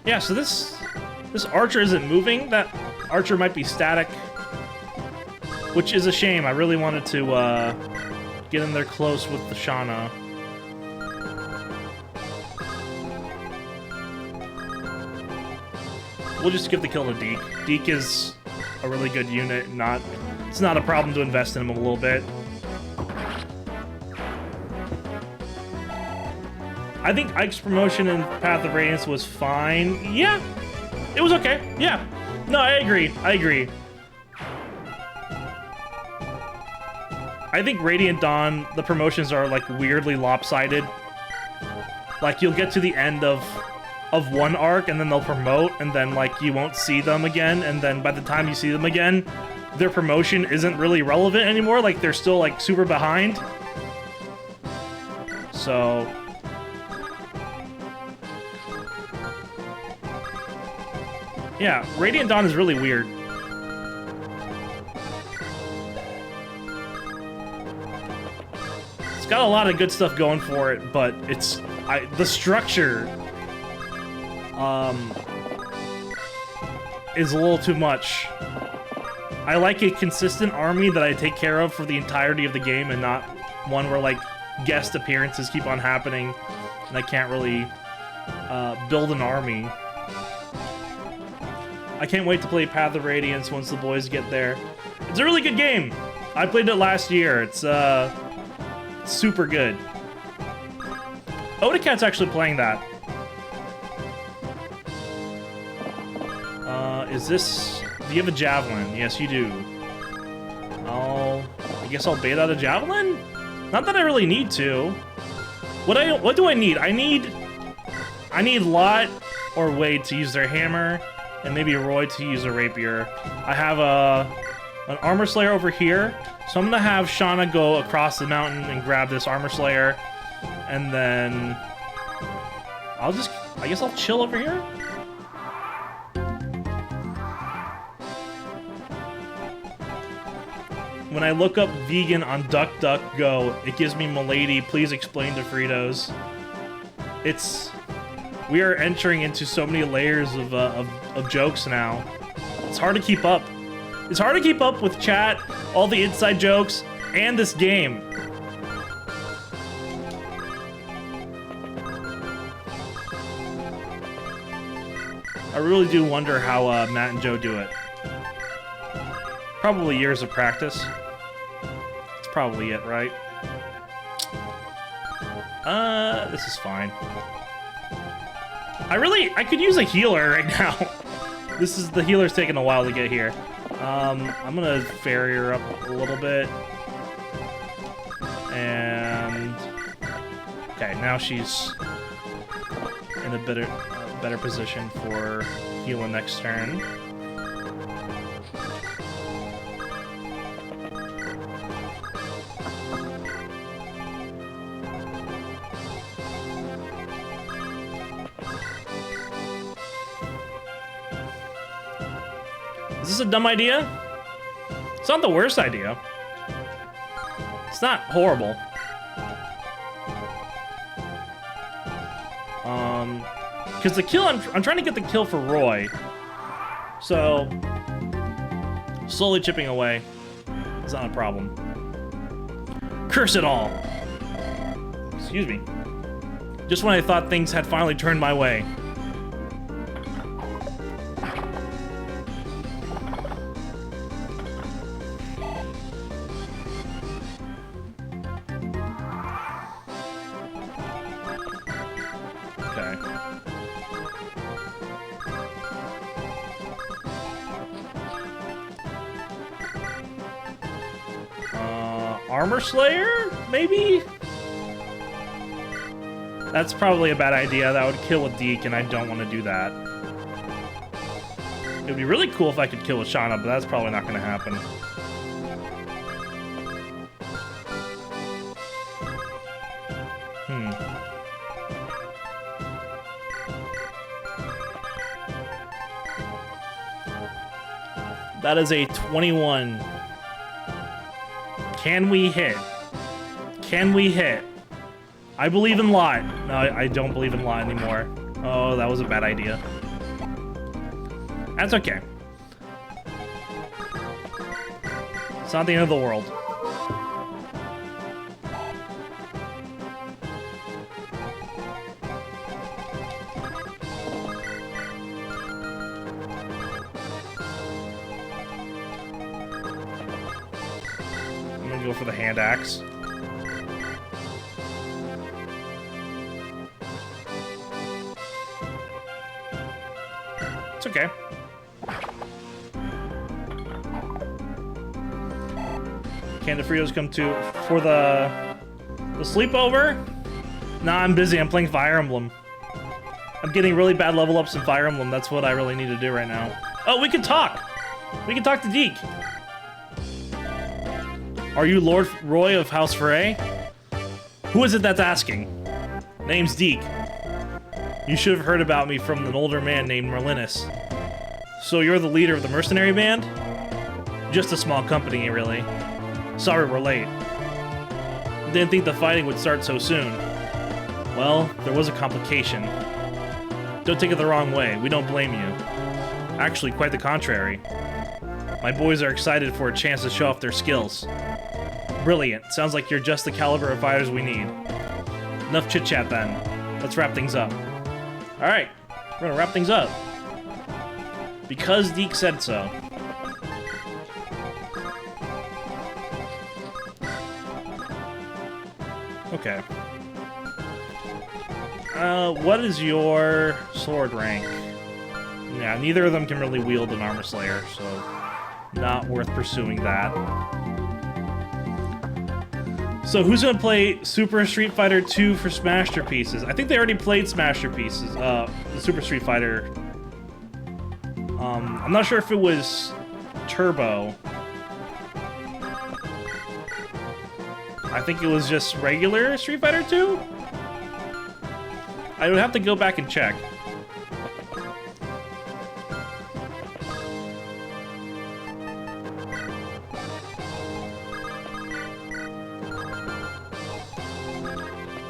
Yeah, so this archer isn't moving. That archer might be static, which is a shame. I really wanted to get in there close with the Shauna. We'll just give the kill to Deke. Deke is a really good unit. It's not a problem to invest in him a little bit. I think Ike's promotion in Path of Radiance was fine. Yeah, it was okay. Yeah. No, I agree. I think Radiant Dawn, the promotions are like weirdly lopsided. Like you'll get to the end of one arc and then they'll promote and then like you won't see them again, and then by the time you see them again, their promotion isn't really relevant anymore. Like they're still like super behind. So yeah, Radiant Dawn is really weird. It's got a lot of good stuff going for it, but the structure is a little too much. I like a consistent army that I take care of for the entirety of the game, and not one where like guest appearances keep on happening and I can't really build an army. I can't wait to play Path of Radiance once the boys get there. It's a really good game. I played it last year. It's super good. Odacat's actually playing that. Is this... Do you have a Javelin? Yes, you do. I guess I'll bait out a Javelin? Not that I really need to. What do I need? I need Lot or Wade to use their hammer, and maybe Roy to use a rapier. I have an Armor Slayer over here, so I'm gonna have Shauna go across the mountain and grab this Armor Slayer, and then I guess I'll chill over here. When I look up vegan on DuckDuckGo, it gives me Milady, please explain to Fritos. We are entering into so many layers of jokes now. It's hard to keep up. It's hard to keep up with chat, all the inside jokes, and this game. I really do wonder how Matt and Joe do it. Probably years of practice. That's probably it, right? This is fine. I could use a healer right now. The healer's taking a while to get here. I'm gonna ferry her up a little bit. And... Okay, now she's in a better position for healing next turn. Is this a dumb idea? It's not the worst idea. It's not horrible. Because the kill, I'm trying to get the kill for Roy. So, slowly chipping away is not a problem. Curse it all! Excuse me. Just when I thought things had finally turned my way. Armor Slayer, maybe? That's probably a bad idea. That would kill a Deke, and I don't want to do that. It would be really cool if I could kill a Shauna, but that's probably not going to happen. That is a 21. Can we hit? Can we hit? I believe in Lot. No, I don't believe in Lot anymore. Oh, that was a bad idea. That's okay. It's not the end of the world. Go for the hand axe. It's okay. Can the Fritos come to for the sleepover? Nah, I'm busy. I'm playing Fire Emblem. I'm getting really bad level ups in Fire Emblem. That's what I really need to do right now. Oh, we can talk. We can talk to Deke. Are you Lord Roy of House Frey? Who is it that's asking? Name's Deke. You should have heard about me from an older man named Merlinus. So you're the leader of the mercenary band? Just a small company, really. Sorry we're late. Didn't think the fighting would start so soon. Well, there was a complication. Don't take it the wrong way, we don't blame you. Actually, quite the contrary. My boys are excited for a chance to show off their skills. Brilliant. Sounds like you're just the caliber of fighters we need. Enough chit-chat then. Let's wrap things up. Alright, we're gonna wrap things up. Because Deke said so. Okay. What is your sword rank? Yeah, neither of them can really wield an armor slayer, so not worth pursuing that. So who's gonna play Super Street Fighter 2 for Smasterpieces? I think they already played Smasterpieces, the Super Street Fighter. I'm not sure if it was Turbo. I think it was just regular Street Fighter 2? I would have to go back and check.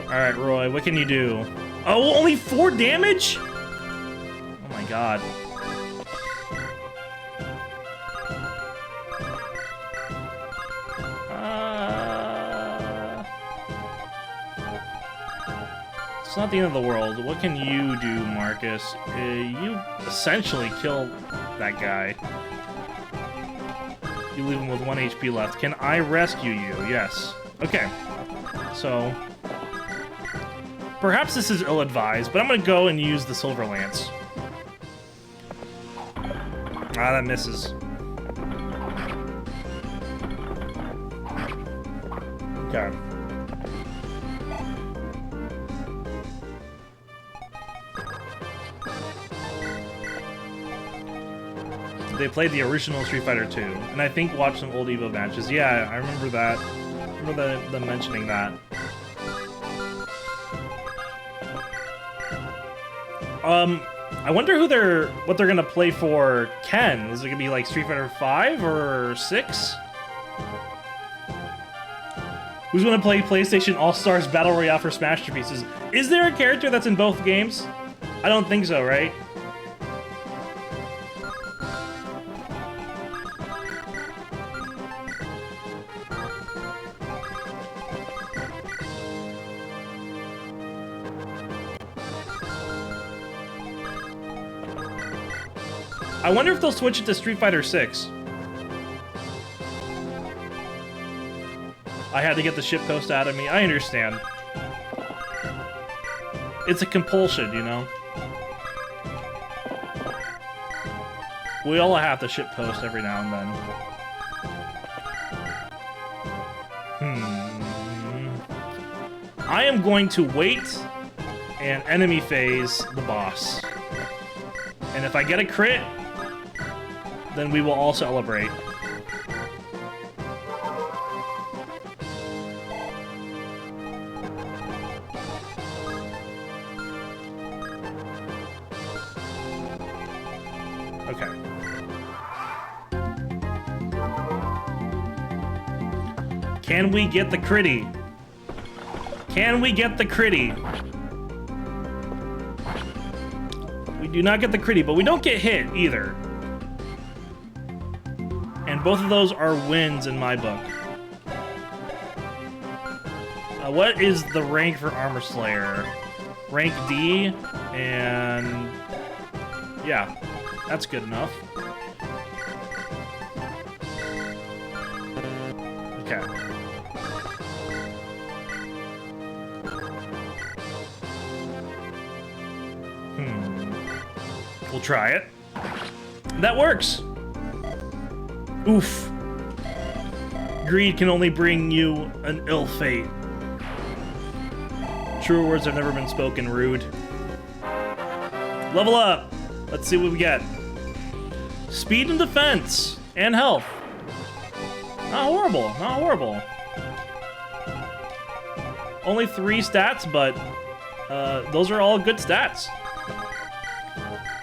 Alright, Roy, what can you do? Oh, only 4 damage? Oh my god. It's not the end of the world. What can you do, Marcus? You essentially kill that guy. You leave him with 1 HP left. Can I rescue you? Yes. Okay. So... perhaps this is ill-advised, but I'm gonna go and use the Silver Lance. Ah, that misses. Okay. They played the original Street Fighter 2, and I think watched some old Evo matches. Yeah, I remember that. I remember them mentioning that. I wonder what they're gonna play for Ken. Is it gonna be like Street Fighter 5 or 6? Who's gonna play PlayStation All-Stars Battle Royale for Smasterpieces? Is there a character that's in both games? I don't think so, right? I wonder if they'll switch it to Street Fighter 6. I had to get the shitpost out of me. I understand. It's a compulsion, you know? We all have to shitpost every now and then. I am going to wait and enemy phase the boss. And if I get a crit, then we will all celebrate. Okay. Can we get the critty? Can we get the critty? We do not get the critty, but we don't get hit either. And both of those are wins in my book. What is the rank for Armor Slayer? Rank D, and yeah, that's good enough. Okay. We'll try it. That works! Oof. Greed can only bring you an ill fate. Truer words have never been spoken, rude. Level up! Let's see what we get. Speed and defense, and health. Not horrible, not horrible. Only 3 stats, but those are all good stats.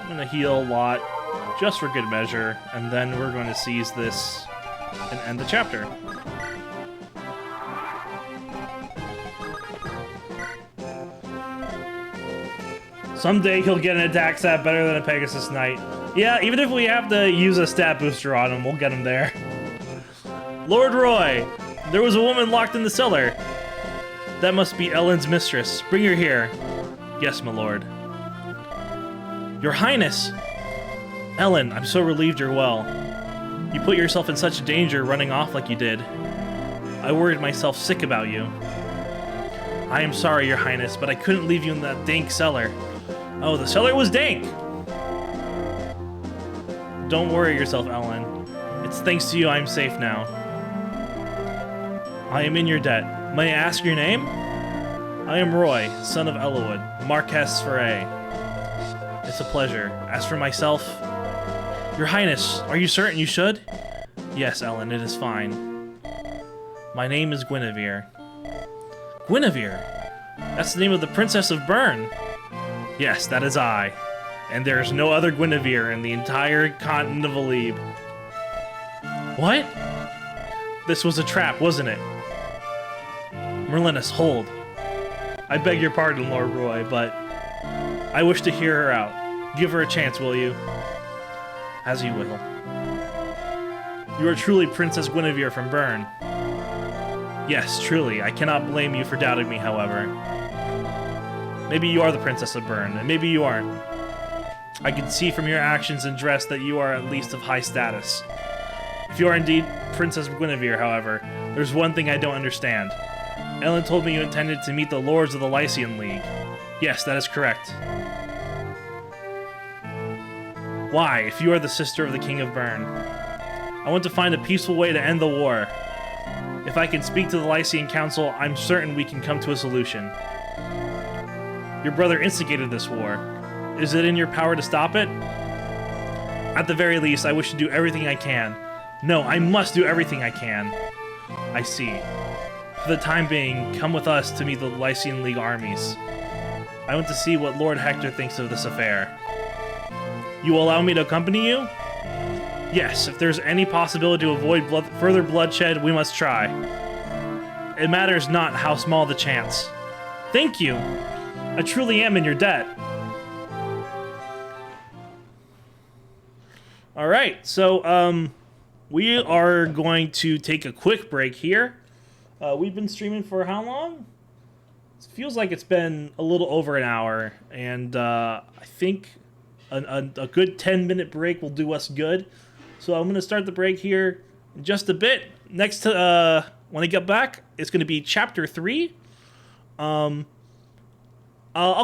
I'm gonna heal a lot, just for good measure, and then we're going to seize this and end the chapter. Someday he'll get an attack stat better than a Pegasus Knight. Yeah, even if we have to use a stat booster on him, we'll get him there. Lord Roy, there was a woman locked in the cellar. That must be Ellen's mistress. Bring her here. Yes, my lord. Your Highness! Ellen, I'm so relieved you're well. You put yourself in such danger running off like you did. I worried myself sick about you. I am sorry, Your Highness, but I couldn't leave you in that dank cellar. Oh, the cellar was dank! Don't worry yourself, Ellen. It's thanks to you I'm safe now. I am in your debt. May I ask your name? I am Roy, son of Elowood, Marquess Foray. It's a pleasure. As for myself... Your Highness, are you certain you should? Yes, Ellen, it is fine. My name is Guinevere. Guinevere? That's the name of the Princess of Bern. Yes, that is I. And there is no other Guinevere in the entire continent of Alib. What? This was a trap, wasn't it? Merlinus, hold. I beg your pardon, Lord Roy, but I wish to hear her out. Give her a chance, will you? As you will. You are truly Princess Guinevere from Bern. Yes, truly. I cannot blame you for doubting me, however. Maybe you are the Princess of Bern, and maybe you aren't. I can see from your actions and dress that you are at least of high status. If you are indeed Princess Guinevere, however, there's one thing I don't understand. Ellen told me you intended to meet the Lords of the Lycian League. Yes, that is correct. Why, if you are the sister of the King of Bern? I want to find a peaceful way to end the war. If I can speak to the Lycian Council, I'm certain we can come to a solution. Your brother instigated this war. Is it in your power to stop it? At the very least, I wish to do everything I can. No, I must do everything I can. I see. For the time being, come with us to meet the Lycian League armies. I want to see what Lord Hector thinks of this affair. You will allow me to accompany you? Yes, if there's any possibility to avoid further bloodshed, we must try. It matters not how small the chance. Thank you! I truly am in your debt. Alright, so, we are going to take a quick break here. We've been streaming for how long? It feels like it's been a little over an hour, and I think a good 10-minute break will do us good. So I'm going to start the break here in just a bit. Next, when I get back, it's going to be Chapter 3. I'll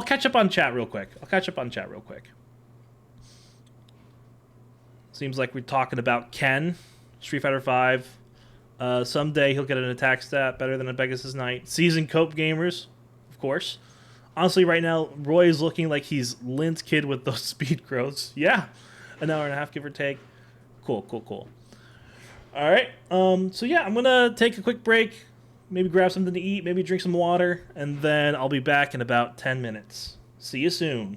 catch up on chat real quick. Seems like we're talking about Ken, Street Fighter V. Someday he'll get an attack stat better than a Pegasus Knight. Seasoned Cope gamers, of course. Honestly, right now, Roy is looking like he's Lynn's kid with those speed growths. Yeah, an hour and a half, give or take. Cool. All right, so yeah, I'm going to take a quick break, maybe grab something to eat, maybe drink some water, and then I'll be back in about 10 minutes. See you soon.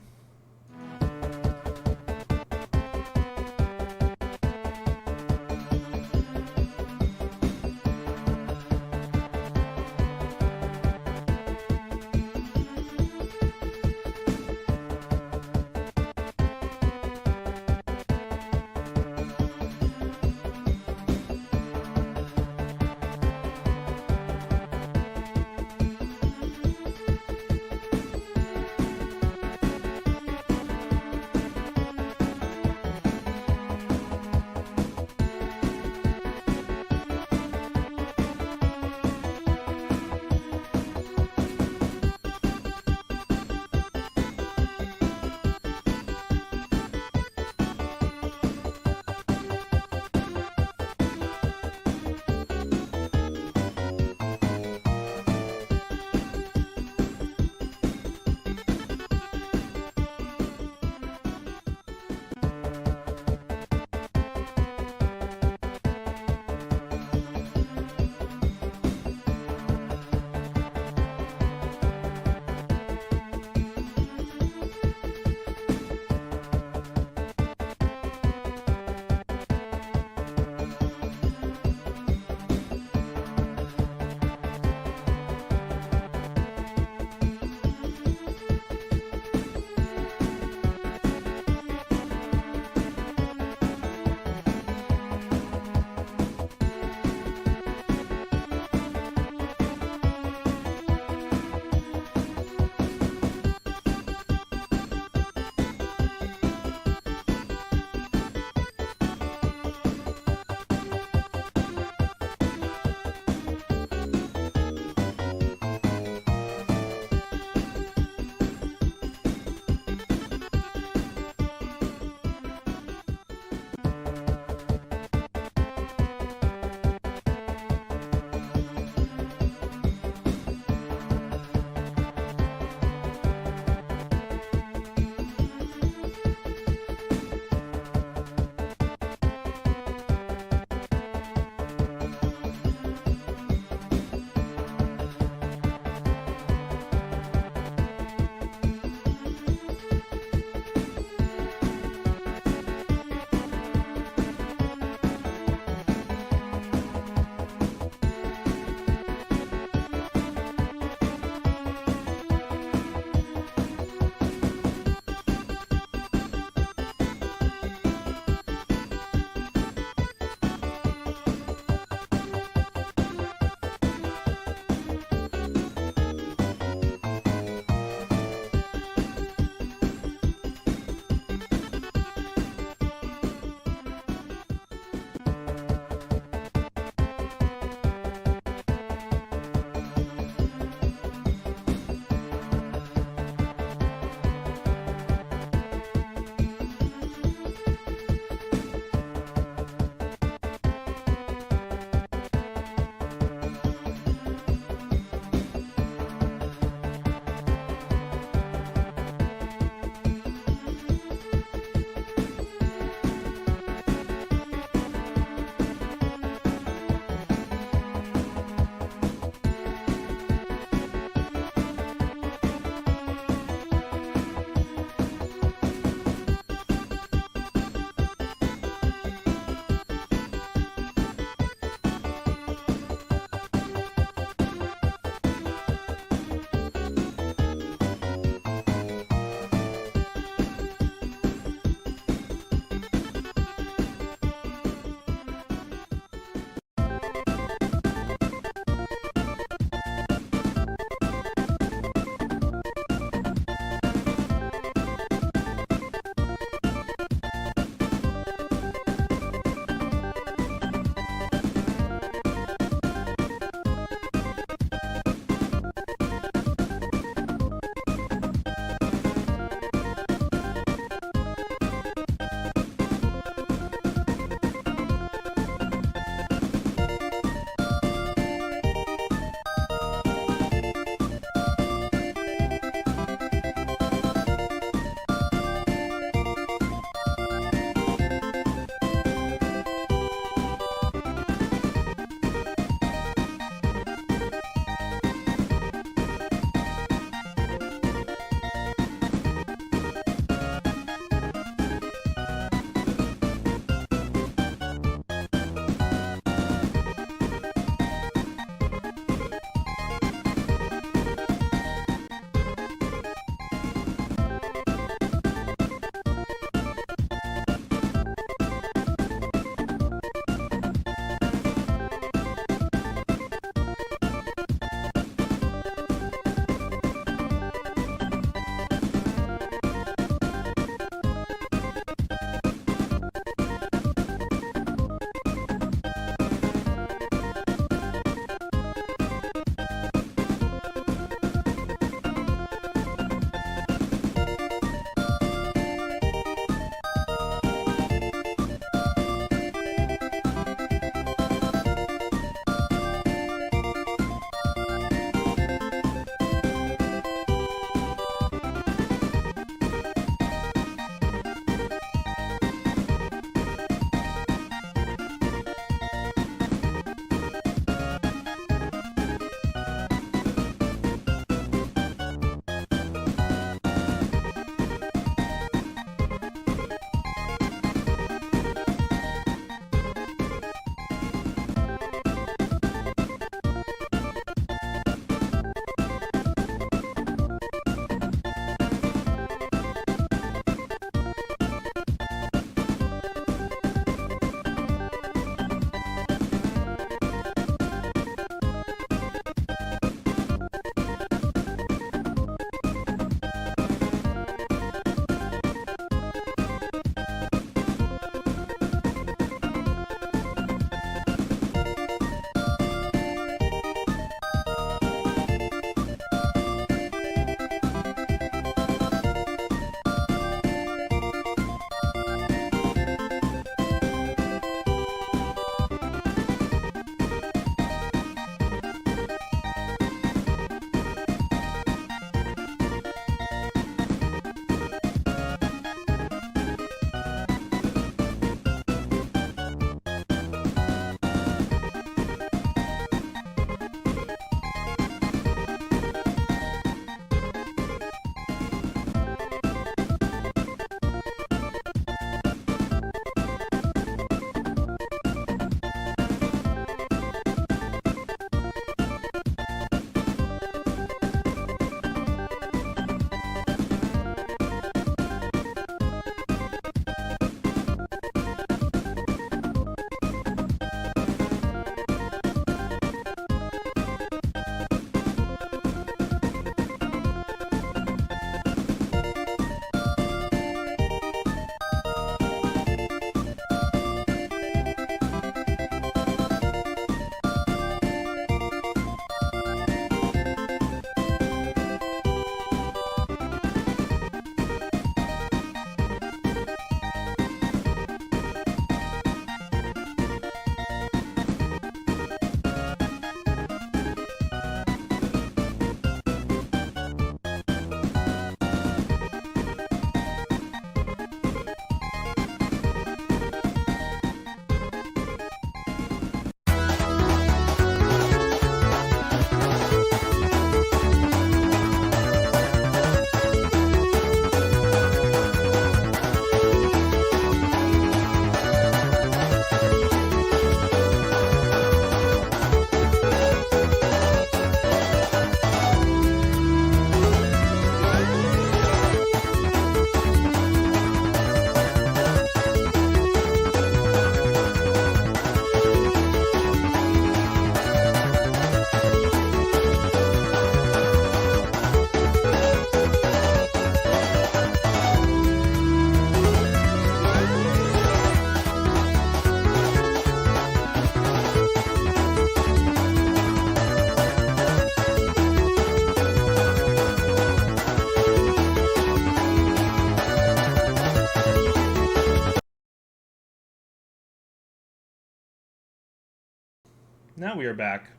Now we are back.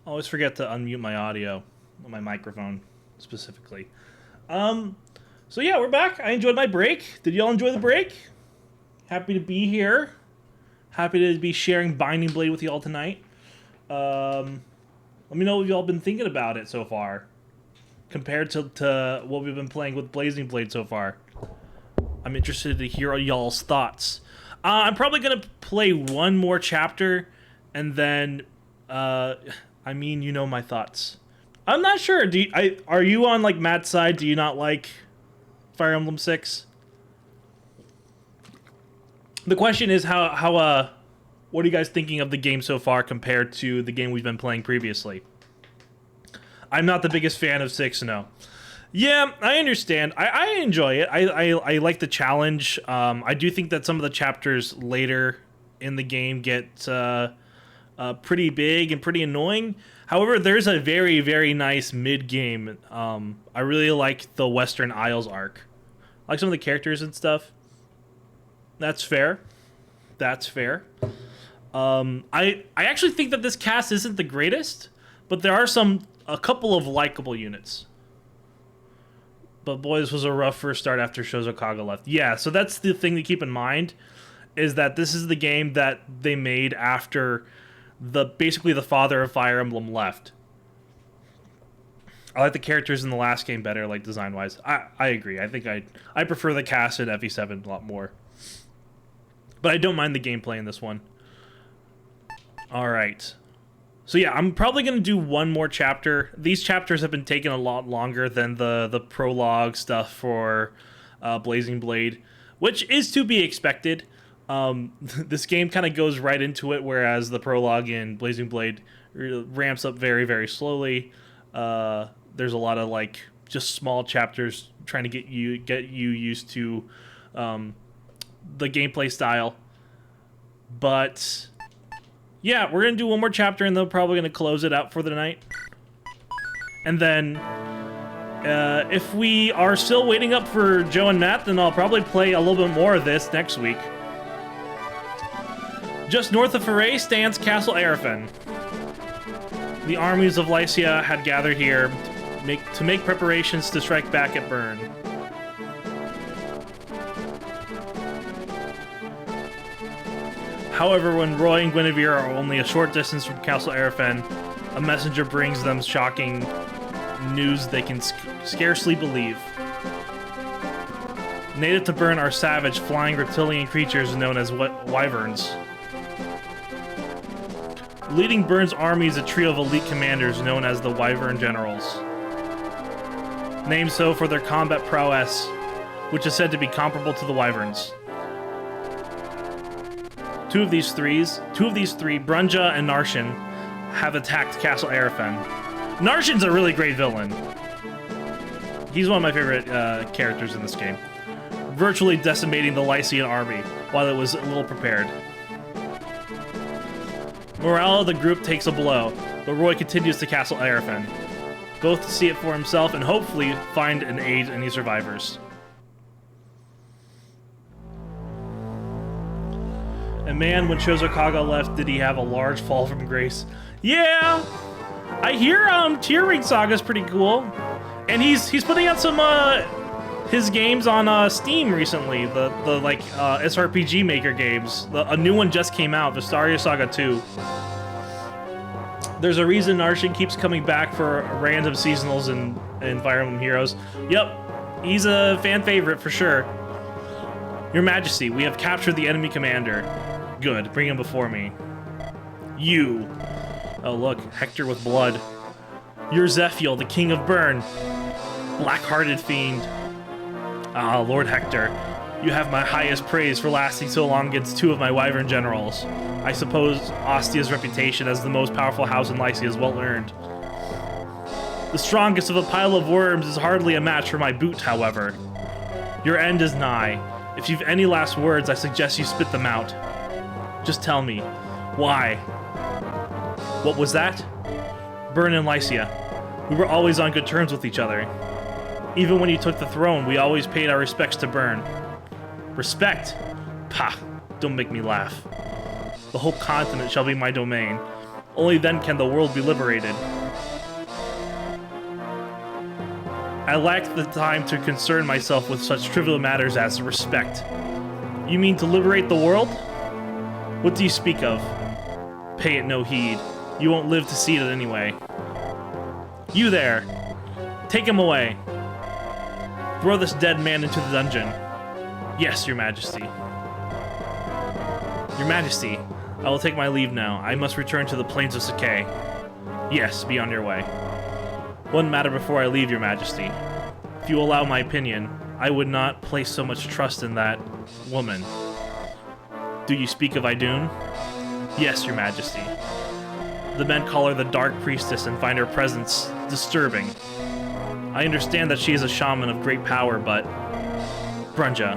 Always forget to unmute my audio, my microphone specifically. So yeah, we're back. I enjoyed my break. Did y'all enjoy the break? Happy to be here. Happy to be sharing Binding Blade with y'all tonight. Let me know what y'all been thinking about it so far, compared to what we've been playing with Blazing Blade so far. I'm interested to hear y'all's thoughts. I'm probably gonna play one more chapter, and then, I mean, you know my thoughts. I'm not sure. Are you on like Matt's side? Do you not like Fire Emblem 6? The question is how what are you guys thinking of the game so far compared to the game we've been playing previously? I'm not the biggest fan of 6, no. Yeah, I understand. I enjoy it. I like the challenge. I do think that some of the chapters later in the game get pretty big and pretty annoying. However, there's a very, very nice mid-game. I really like the Western Isles arc. I like some of the characters and stuff. That's fair. That's fair. I actually think that this cast isn't the greatest, but there are a couple of likable units. But boy, this was a rough first start after Shozo Kaga left. Yeah, so that's the thing to keep in mind, is that this is the game that they made after basically the father of Fire Emblem left. I like the characters in the last game better, like design-wise. I agree. I think I prefer the cast in FE7 a lot more. But I don't mind the gameplay in this one. Alright. So yeah, I'm probably going to do one more chapter. These chapters have been taking a lot longer than the prologue stuff for Blazing Blade, which is to be expected. This game kind of goes right into it, whereas the prologue in Blazing Blade ramps up very, very slowly. There's a lot of like just small chapters trying to get you used to the gameplay style. But yeah, we're gonna do one more chapter, and then we're probably gonna close it out for the night. And then if we are still waiting up for Joe and Matt, then I'll probably play a little bit more of this next week. Just north of Foray stands Castle Aerfen. The armies of Lycia had gathered here to make preparations to strike back at Bern. However, when Roy and Guinevere are only a short distance from Castle Aerfen, a messenger brings them shocking news they can scarcely believe. Native to Bern are savage, flying reptilian creatures known as wyverns. Leading Bern's army is a trio of elite commanders known as the Wyvern Generals. Named so for their combat prowess, which is said to be comparable to the Wyverns. Two of these three, Brunja and Narshan, have attacked Castle Aerfen. Narshan's a really great villain. He's one of my favorite characters in this game. Virtually decimating the Lycian army while it was little prepared. Morale of the group takes a blow, but Roy continues to Castle Aerfen, both to see it for himself and hopefully find and aid any survivors. And man, when Shozo Kaga left, did he have a large fall from grace. Yeah! I hear Tier Ring Saga's pretty cool. And he's putting out some his games on Steam recently, the SRPG Maker games. A new one just came out, Vistaria Saga 2. There's a reason Narshan keeps coming back for random seasonals in Fire Emblem Heroes. Yep, he's a fan favorite for sure. Your Majesty, we have captured the enemy commander. Good, bring him before me. You. Oh look, Hector with blood. You're Zephiel, the king of Bern. Black-hearted fiend. Ah, Lord Hector, you have my highest praise for lasting so long against two of my Wyvern generals. I suppose Ostia's reputation as the most powerful house in Lycia is well earned. The strongest of a pile of worms is hardly a match for my boot, however. Your end is nigh. If you've any last words, I suggest you spit them out. Just tell me, why? What was that? Bern and Lycia. We were always on good terms with each other. Even when you took the throne, we always paid our respects to Bern. Respect? Pah, don't make me laugh. The whole continent shall be my domain. Only then can the world be liberated. I lack the time to concern myself with such trivial matters as respect. You mean to liberate the world? What do you speak of? Pay it no heed. You won't live to see it anyway. You there! Take him away! Throw this dead man into the dungeon. Yes, Your Majesty. Your Majesty, I will take my leave now. I must return to the plains of Sakai. Yes, be on your way. One matter before I leave, Your Majesty. If you allow my opinion, I would not place so much trust in that woman. Do you speak of Idun? Yes, Your Majesty. The men call her the Dark Priestess and find her presence disturbing. I understand that she is a shaman of great power, but... Brunja,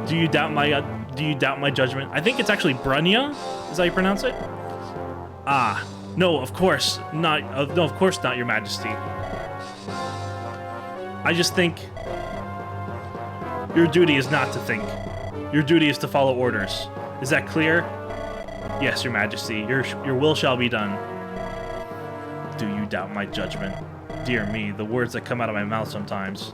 do you doubt my judgment? I think it's actually Brunya? Is that how you pronounce it? Ah, no, of course not. No, of course not, Your Majesty. I just think your duty is not to think. Your duty is to follow orders. Is that clear? Yes, Your Majesty. Your will shall be done. Do you doubt my judgment? Dear me, the words that come out of my mouth sometimes.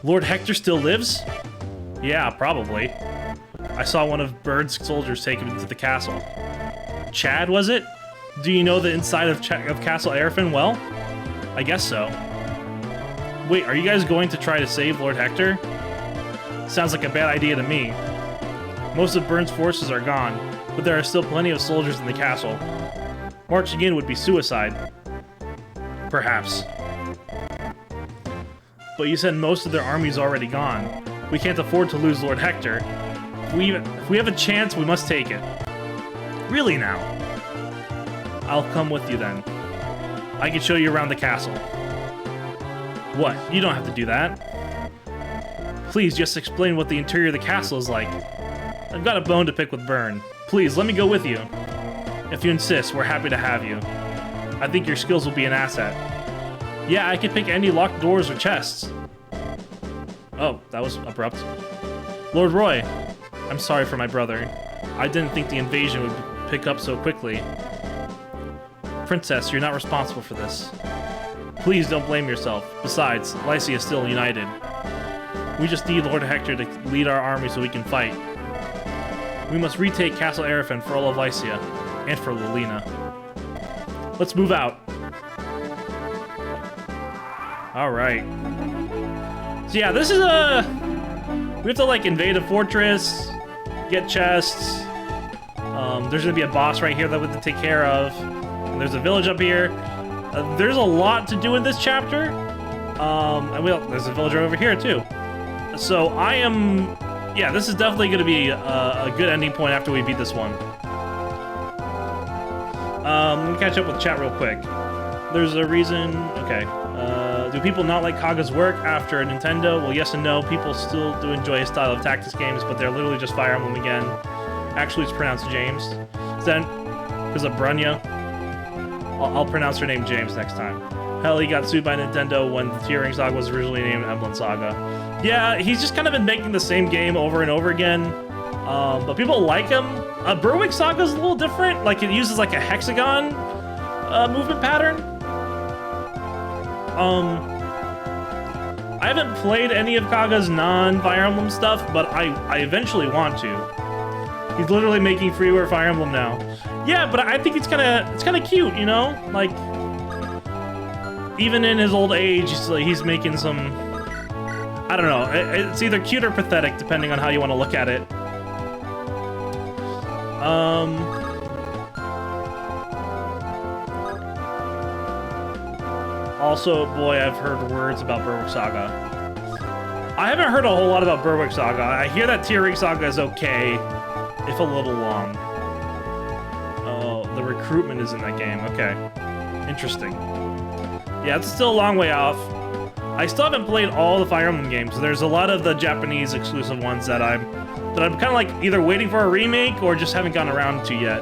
Lord Hector still lives? Yeah, probably. I saw one of Bird's soldiers take him into the castle. Chad, was it? Do you know the inside of Castle Arafin well? I guess so. Wait, are you guys going to try to save Lord Hector? Sounds like a bad idea to me. Most of Byrne's forces are gone, but there are still plenty of soldiers in the castle. Marching in would be suicide. Perhaps. But you said most of their army's already gone. We can't afford to lose Lord Hector. If we have a chance, we must take it. Really now? I'll come with you then. I can show you around the castle. What? You don't have to do that. Please, just explain what the interior of the castle is like. I've got a bone to pick with Byrne. Please, let me go with you. If you insist, we're happy to have you. I think your skills will be an asset. Yeah, I can pick any locked doors or chests. Oh, that was abrupt. Lord Roy, I'm sorry for my brother. I didn't think the invasion would pick up so quickly. Princess, you're not responsible for this. Please don't blame yourself. Besides, Lycia is still united. We just need Lord Hector to lead our army so we can fight. We must retake Castle Arafin for all of Lycia, and for Lilina. Let's move out. Alright. So yeah, this is we have to like invade a fortress, get chests. There's gonna be a boss right here that we have to take care of. And there's a village up here. There's a lot to do in this chapter. And there's a villager over here too. So yeah, this is definitely gonna be a good ending point after we beat this one. Let me catch up with chat real quick. There's a reason. Okay. Do people not like Kaga's work after Nintendo? Well, yes and no. People still do enjoy his style of tactics games, but they're literally just Fire Emblem again. Actually, it's pronounced James. Is that because of Brunya? I'll pronounce her name James next time. Hell, he got sued by Nintendo when the Tearing Saga was originally named Emblem Saga. Yeah, he's just kind of been making the same game over and over again. But people like him. Berwick Saga's a little different. Like, it uses like a hexagon movement pattern. I haven't played any of Kaga's non-Fire Emblem stuff, but I eventually want to. He's literally making freeware Fire Emblem now. Yeah, but I think it's kind of cute, you know? Like, even in his old age, he's making some... I don't know. It's either cute or pathetic, depending on how you want to look at it. Also, boy, I've heard words about Berwick Saga. I haven't heard a whole lot about Berwick Saga. I hear that Tearing Saga is okay, if a little long. Oh, the recruitment is in that game. Okay. Interesting. Yeah, it's still a long way off. I still haven't played all the Fire Emblem games. There's a lot of the Japanese exclusive ones that I'm kind of like either waiting for a remake or just haven't gotten around to yet.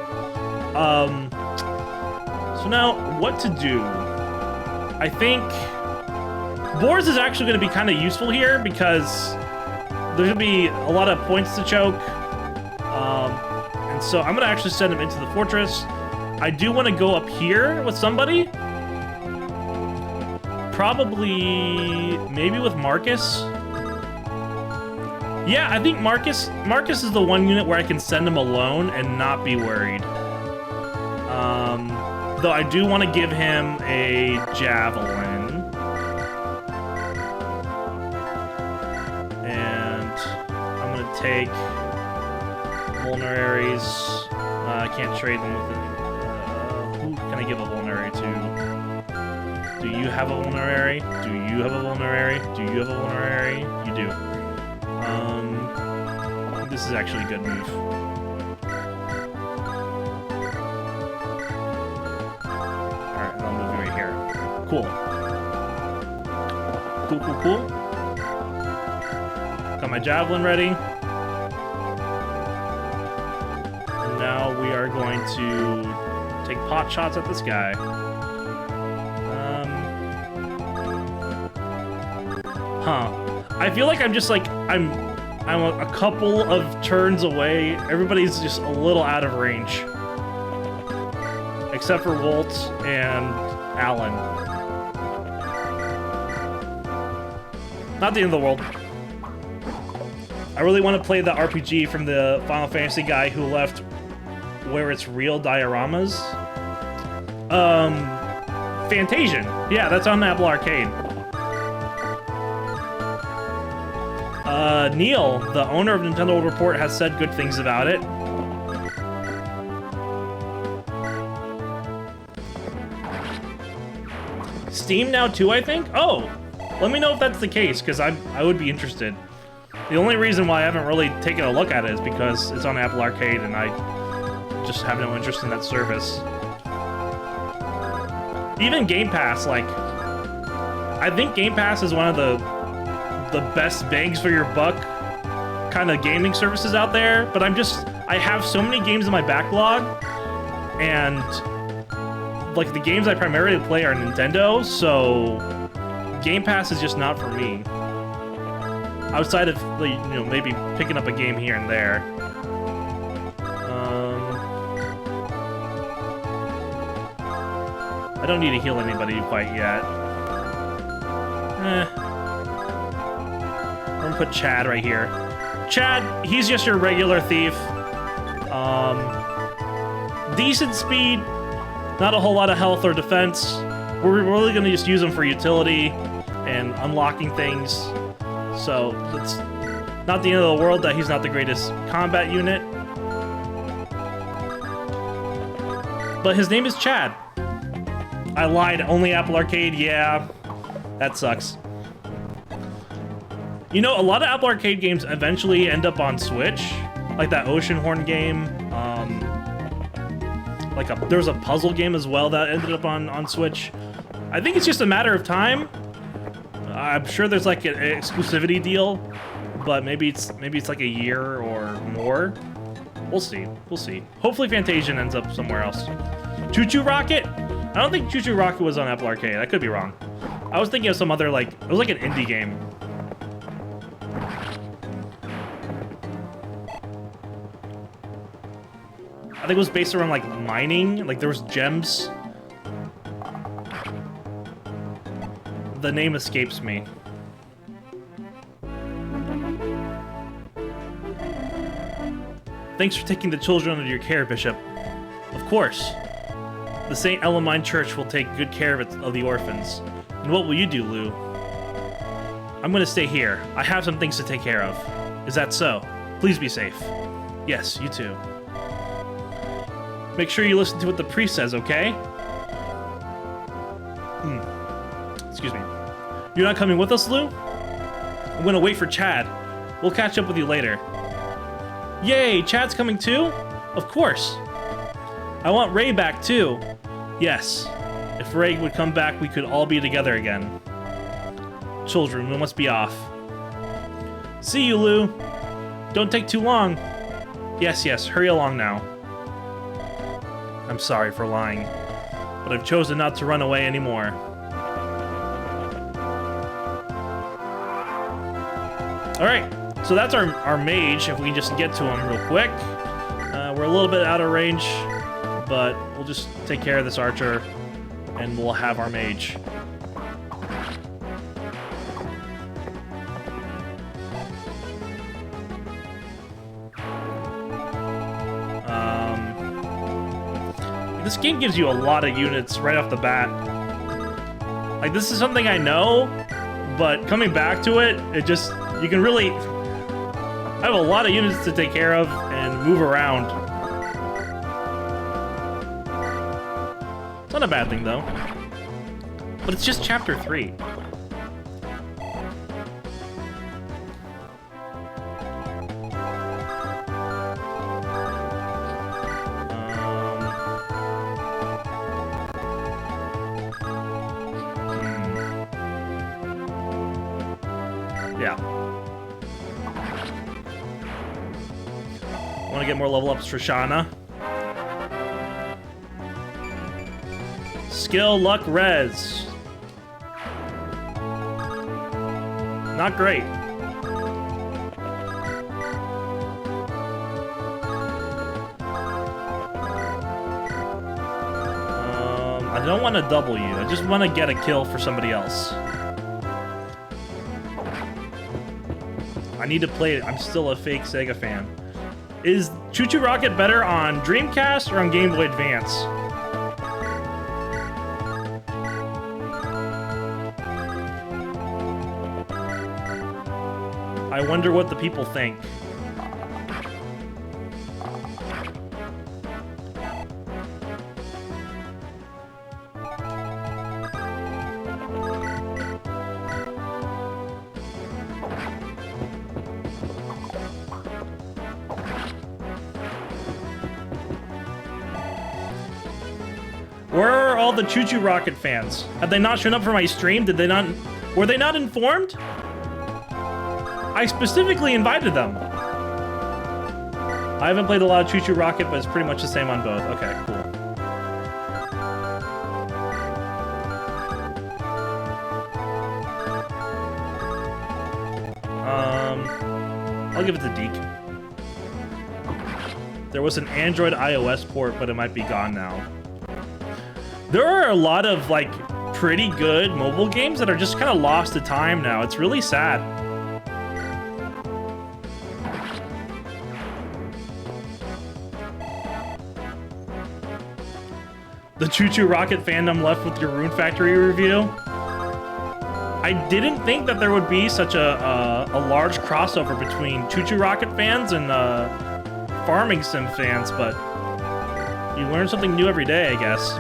So now, what to do? I think Boars is actually going to be kind of useful here because there's gonna be a lot of points to choke. And so I'm gonna actually send him into the fortress. I do want to go up here with somebody. Probably, maybe with Marcus. Yeah, I think Marcus is the one unit where I can send him alone and not be worried. Though I do want to give him a javelin. And I'm going to take vulneraries. I can't trade them with it. Who can I give a vulnerary to? Do you have a vulnerary? Do you have a vulnerary? Do you have a vulnerary? You do. This is actually a good move. Alright, I'll move right here. Cool. Cool. Got my javelin ready. And now we are going to take pot shots at this guy. I feel like I'm just like, I'm a couple of turns away. Everybody's just a little out of range. Except for Walt and Alan. Not the end of the world. I really want to play the RPG from the Final Fantasy guy who left Where It's Real dioramas. Fantasian. Yeah, that's on Apple Arcade. Neil, the owner of Nintendo World Report, has said good things about it. Steam now too, I think? Oh, let me know if that's the case, because I would be interested. The only reason why I haven't really taken a look at it is because it's on Apple Arcade and I just have no interest in that service. Even Game Pass, like, I think Game Pass is one of the best bangs for your buck kind of gaming services out there, but I have so many games in my backlog, and like the games I primarily play are Nintendo, so Game Pass is just not for me. Outside of, you know, maybe picking up a game here and there. I don't need to heal anybody quite yet. I'm gonna put Chad right here. Chad, he's just your regular thief. Decent speed, not a whole lot of health or defense. We're really gonna just use him for utility and unlocking things. So it's not the end of the world that he's not the greatest combat unit. But his name is Chad. I lied, only Apple Arcade, yeah. That sucks. You know, a lot of Apple Arcade games eventually end up on Switch. Like that Oceanhorn game. There was a puzzle game as well that ended up on Switch. I think it's just a matter of time. I'm sure there's like an exclusivity deal, but maybe it's like a year or more. We'll see. We'll see. Hopefully Fantasian ends up somewhere else. Choo Choo Rocket? I don't think Choo Choo Rocket was on Apple Arcade. I could be wrong. I was thinking of some other, like, it was like an indie game. I think it was based around, like, mining. Like, there was gems. The name escapes me. Thanks for taking the children under your care, Bishop. Of course. The St. Elamine Church will take good care of the orphans. And what will you do, Lou? I'm gonna stay here. I have some things to take care of. Is that so? Please be safe. Yes, you too. Make sure you listen to what the priest says, okay? Excuse me. You're not coming with us, Lou? I'm gonna wait for Chad. We'll catch up with you later. Yay, Chad's coming too? Of course. I want Ray back too. Yes. If Ray would come back, we could all be together again. Children, we must be off. See you, Lou. Don't take too long. Yes, hurry along now. I'm sorry for lying, but I've chosen not to run away anymore. Alright, So that's our mage, if we can just get to him real quick. We're a little bit out of range, but we'll just take care of this archer, and we'll have our mage. This game gives you a lot of units right off the bat. Like, this is something I know, but coming back to it, you can really... I have a lot of units to take care of and move around. It's not a bad thing, though. But it's just Chapter 3. Yeah. Want to get more level ups for Shauna. Skill, luck, res. Not great. I don't want to double you. I just want to get a kill for somebody else. I need to play it. I'm still a fake Sega fan. Is Choo Choo Rocket better on Dreamcast or on Game Boy Advance? I wonder what the people think. Where are all the Choo Choo Rocket fans? Have they not shown up for my stream? Were they not informed? I specifically invited them. I haven't played a lot of Choo Choo Rocket, but it's pretty much the same on both. Okay, cool. I'll give it to Deke. There was an Android iOS port, but it might be gone now. There are a lot of, like, pretty good mobile games that are just kind of lost to time now. It's really sad. The Choo Choo Rocket fandom left with your Rune Factory review. I didn't think that there would be such a large crossover between Choo Choo Rocket fans and Farming Sim fans, but you learn something new every day, I guess.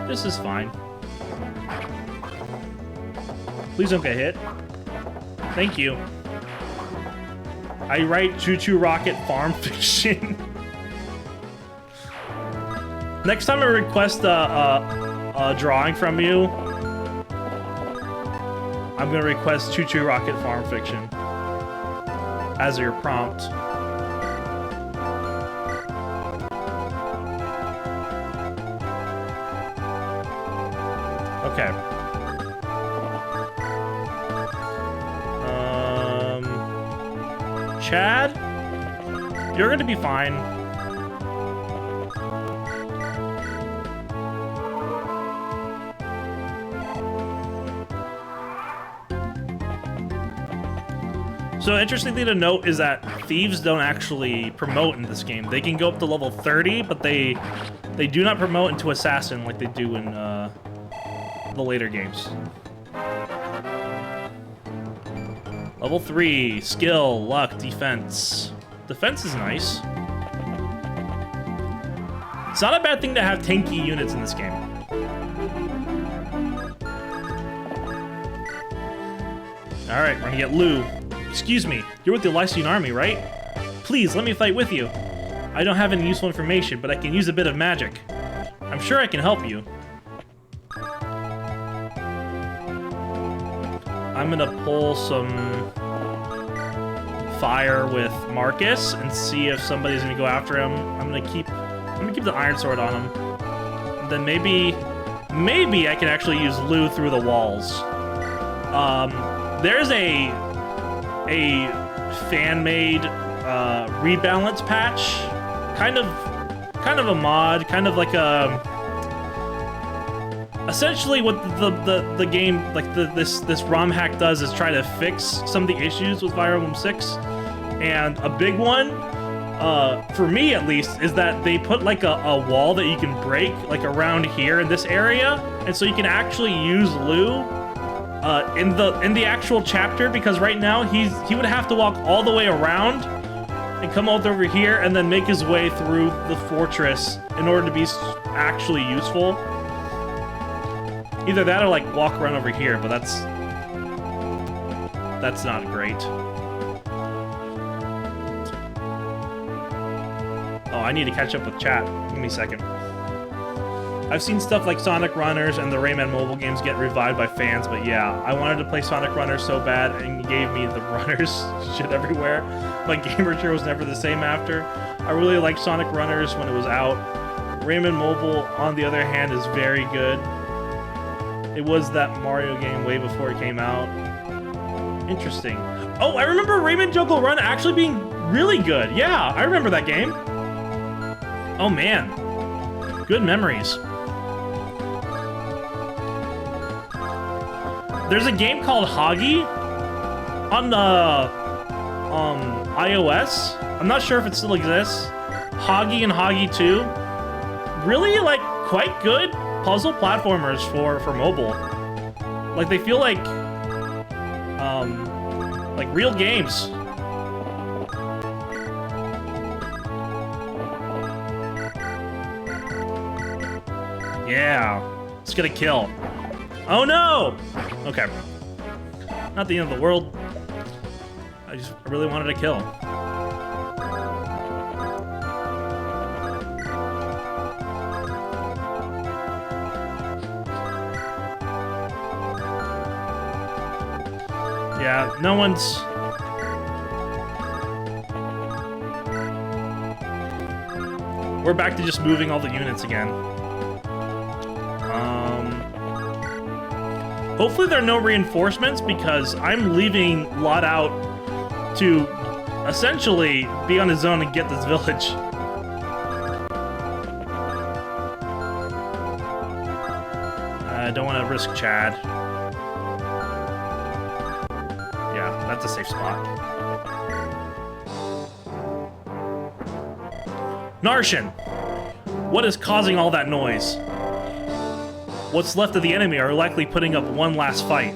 This is fine. Please don't get hit. Thank you. I write Choo Choo Rocket farm fiction. Next time I request a drawing from you, I'm gonna request Choo Choo Rocket farm fiction as your prompt. Okay. Chad, you're gonna be fine. So interesting thing to note is that thieves don't actually promote in this game. They can go up to level 30, but they do not promote into assassin like they do in the later games. Level 3, skill, luck, defense. Defense is nice. It's not a bad thing to have tanky units in this game. Alright, we're gonna get Lou. Excuse me, you're with the Lycian army, right? Please, let me fight with you. I don't have any useful information, but I can use a bit of magic. I'm sure I can help you. I'm gonna pull some fire with Marcus and see if somebody's gonna go after him. I'm gonna keep the iron sword on him. And then maybe maybe I can actually use Lou through the walls. There's a fan-made rebalance patch, kind of a mod, kind of like a. Essentially, what the game, like this ROM hack does, is try to fix some of the issues with Fire Emblem 6, and a big one, for me at least, is that they put like a wall that you can break, like around here in this area, and so you can actually use Lou in the actual chapter, because right now he would have to walk all the way around and come out over here and then make his way through the fortress in order to be actually useful. Either that or like walk around over here, but that's not great. Oh, I need to catch up with chat. Give me a second. I've seen stuff like Sonic Runners and the Rayman mobile games get revived by fans, but yeah, I wanted to play Sonic Runners so bad, and you gave me the runners shit everywhere. My gamerture was never the same after. I really liked Sonic Runners when it was out. Rayman Mobile, on the other hand, is very good. It was that Mario game way before it came out. Interesting. Oh, I remember Rayman Jungle Run actually being really good. Yeah, I remember that game. Oh man, good memories. There's a game called Hoggy on the iOS. I'm not sure if it still exists. Hoggy and Hoggy 2. Really, like, quite good puzzle platformers for mobile. Like, they feel like real games. Yeah, let's get a kill. Oh no! Okay. Not the end of the world. I really wanted a kill. Yeah, no one's... We're back to just moving all the units again. Hopefully there are no reinforcements, because I'm leaving Lot out to essentially be on his own and get this village. I don't want to risk Chad. Yeah, that's a safe spot. Narshan! What is causing all that noise? What's left of the enemy are likely putting up one last fight.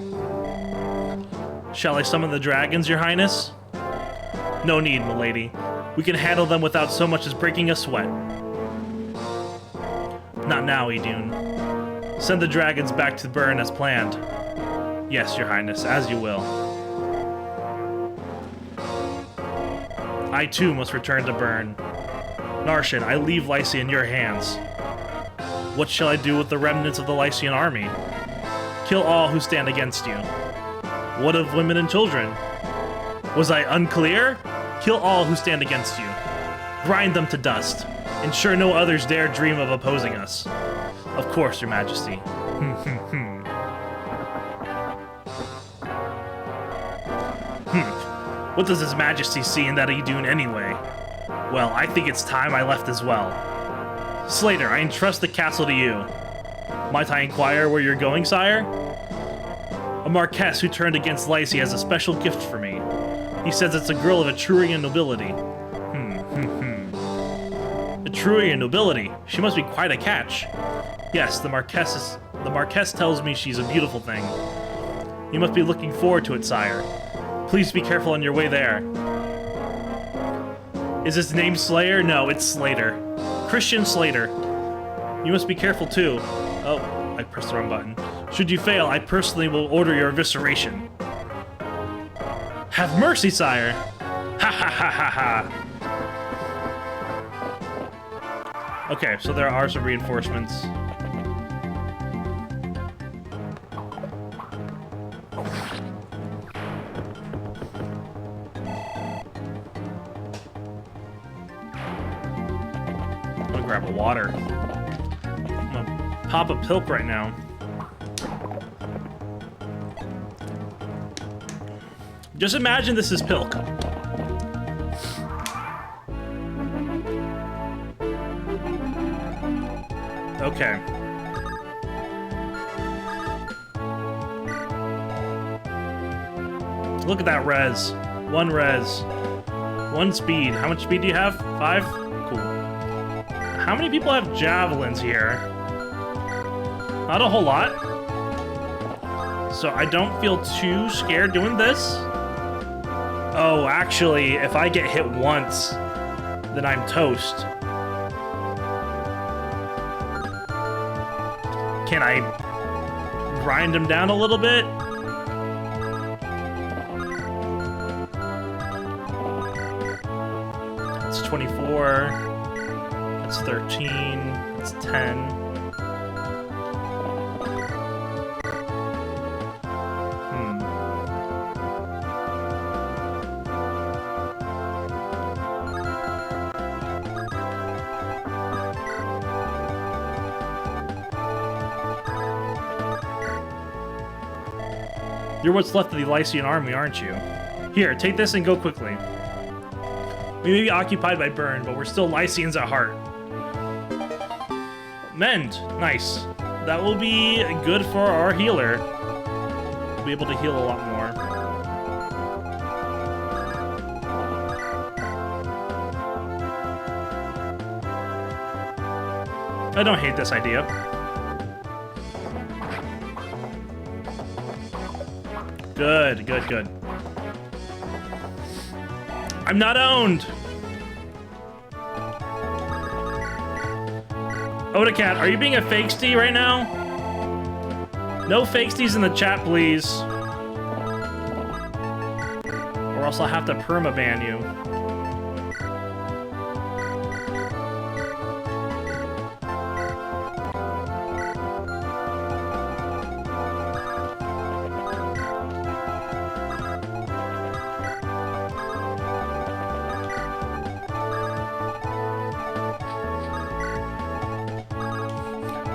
Shall I summon the dragons, your highness? No need, milady. We can handle them without so much as breaking a sweat. Not now, Idun. Send the dragons back to Bern as planned. Yes, your highness, as you will. I too must return to Bern. Narshan, I leave Lycia in your hands. What shall I do with the remnants of the Lycian army? Kill all who stand against you. What of women and children? Was I unclear? Kill all who stand against you. Grind them to dust. Ensure no others dare dream of opposing us. Of course, your majesty. What does his majesty see in that Idun anyway? Well, I think it's time I left as well. Slater, I entrust the castle to you. Might I inquire where you're going, sire? A Marquess who turned against Lycia has a special gift for me. He says it's a girl of Etrurian nobility. Etrurian nobility? She must be quite a catch. Yes, the Marquess tells me she's a beautiful thing. You must be looking forward to it, sire. Please be careful on your way there. Is his name Slayer? No, it's Slater. Christian Slater. You must be careful too. Oh, I pressed the wrong button. Should you fail, I personally will order your evisceration. Have mercy, sire! Ha ha ha ha ha! Okay, so there are some reinforcements. I'm gonna grab a water. I'm gonna pop a pilk right now. Just imagine this is pilk. Okay. Look at that res. 1 res. 1 speed. How much speed do you have? 5? Cool. How many people have javelins here? Not a whole lot. So I don't feel too scared doing this. Oh, actually, if I get hit once, then I'm toast. Can I grind him down a little bit? That's 24. That's 13. That's 10. You're what's left of the Lycian army, aren't you? Here, take this and go quickly. We may be occupied by burn, but we're still Lycians at heart. Mend. Nice. That will be good for our healer. We'll be able to heal a lot more. I don't hate this idea. Good, good, good. I'm not owned! Odacat, are you being a fakesty right now? No fakesties in the chat, please. Or else I'll have to permaban you.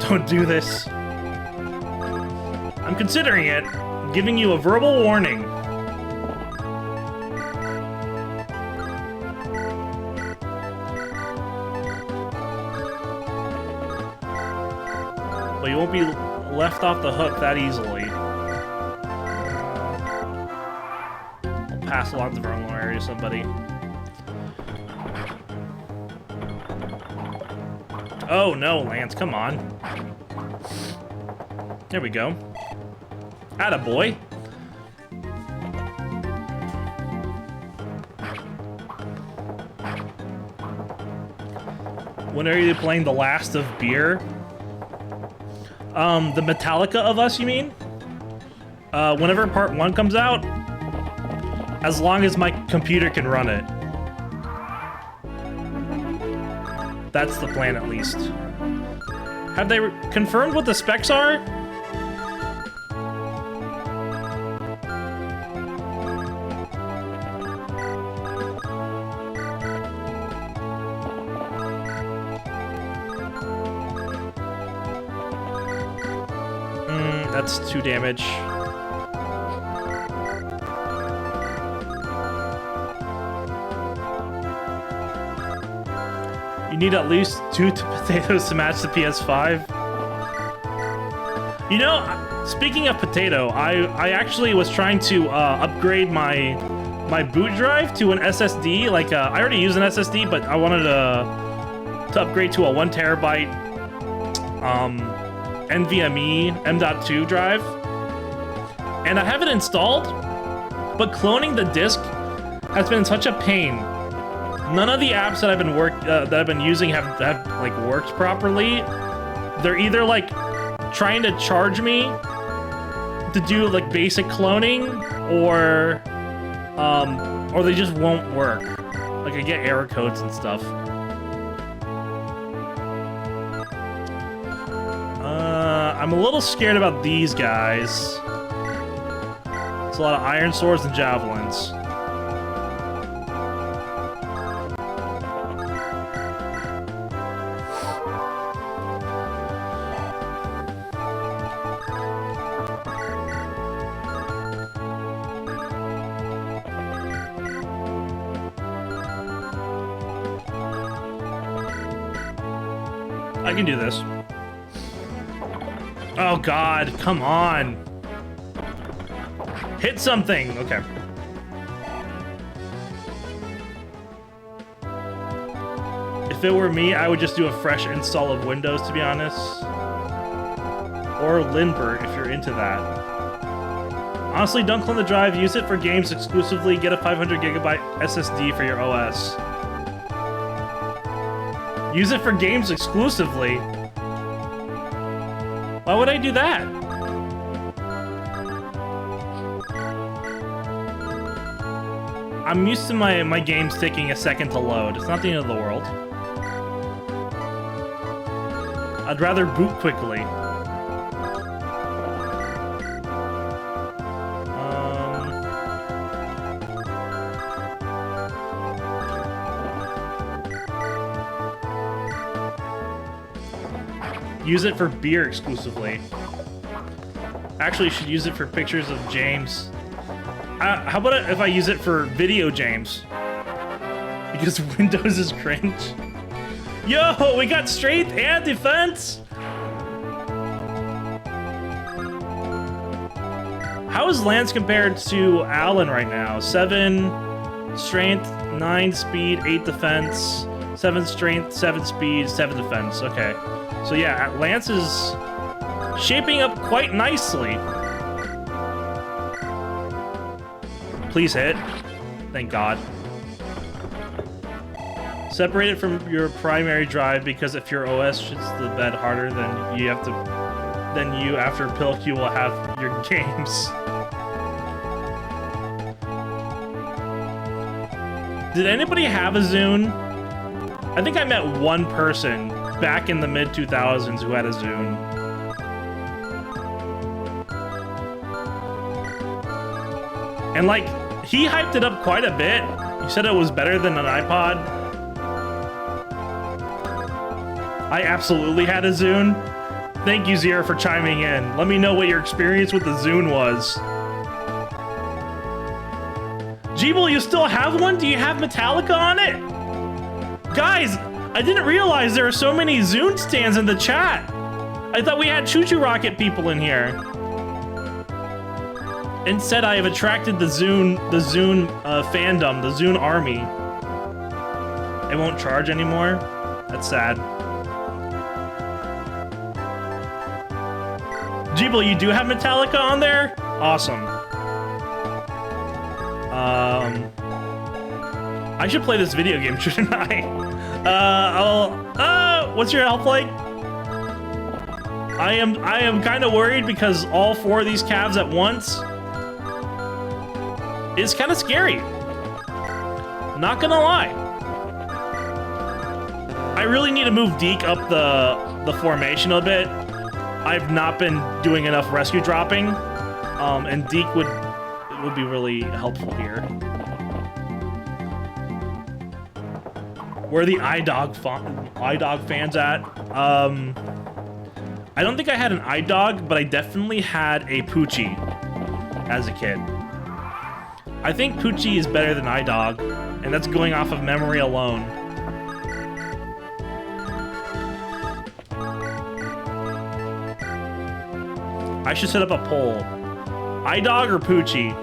Don't do this. I'm considering it, giving you a verbal warning. But you won't be left off the hook that easily. I'll pass along the vulnerable area to somebody. Oh no, Lance, come on. There we go. Attaboy. When are you playing the last of beer? The Metallica of Us, you mean? Whenever part 1 comes out, as long as my computer can run it. That's the plan, at least. Have they confirmed what the specs are? That's 2 damage. You need at least 2 potatoes to match the PS5. You know, speaking of potato, I actually was trying to upgrade my boot drive to an SSD. Like, I already use an SSD, but I wanted to upgrade to a 1 terabyte NVMe M.2 drive. And I have it installed, but cloning the disk has been such a pain. None of the apps that I've been using have like worked properly. They're either like trying to charge me to do like basic cloning, or they just won't work. Like I get error codes and stuff. I'm a little scared about these guys. It's a lot of iron swords and javelins. I can do this. Oh God, come on. Hit something. Okay. If it were me, I would just do a fresh install of Windows, to be honest. Or Lindbergh, if you're into that. Honestly, don't clone the drive. Use it for games exclusively. Get a 500 gigabyte SSD for your OS. Use it for games exclusively? Why would I do that? I'm used to my games taking a second to load. It's not the end of the world. I'd rather boot quickly. Use it for beer exclusively. Actually, you should use it for pictures of James. How about if I use it for video James? Because Windows is cringe. Yo, we got strength and defense! How is Lance compared to Alan right now? 7 strength, 9 speed, 8 defense, 7 strength, 7 speed, 7 defense. Okay. So yeah, Lance is shaping up quite nicely. Please hit. Thank God. Separate it from your primary drive, because if your OS shits the bed harder, then you have to. Then you, after Pilk, you will have your games. Did anybody have a Zune? I think I met one person back in the mid-2000s who had a Zune. And like, he hyped it up quite a bit. He said it was better than an iPod. I absolutely had a Zune. Thank you, Zira, for chiming in. Let me know what your experience with the Zune was. Jeeble, you still have one? Do you have Metallica on it? Guys, I didn't realize there are so many Zune stands in the chat. I thought we had Choo Choo Rocket people in here. Instead, I have attracted the Zune fandom, the Zune army. It won't charge anymore? That's sad. Jeeble, you do have Metallica on there? Awesome. I should play this video game, shouldn't I? What's your health like? I am kind of worried because all 4 of these calves at once is kind of scary. Not gonna lie. I really need to move Deke up the formation a bit. I've not been doing enough rescue dropping, and Deke would be really helpful here. Where are the iDog fans at? I don't think I had an iDog, but I definitely had a Poochie as a kid. I think Poochie is better than iDog, and that's going off of memory alone. I should set up a poll. iDog or Poochie?